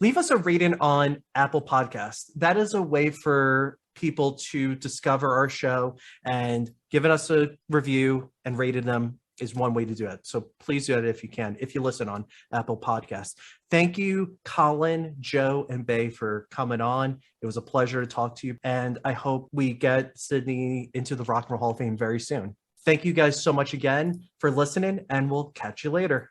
Leave us a rating on Apple Podcasts. That is a way for people to discover our show, and giving us a review and rating them is one way to do it. So please do it if you can, if you listen on Apple Podcasts. Thank you, Colin, Joe, and Bay, for coming on. It was a pleasure to talk to you. And I hope we get Cyndi into the Rock and Roll Hall of Fame very soon. Thank you guys so much again for listening, and we'll catch you later.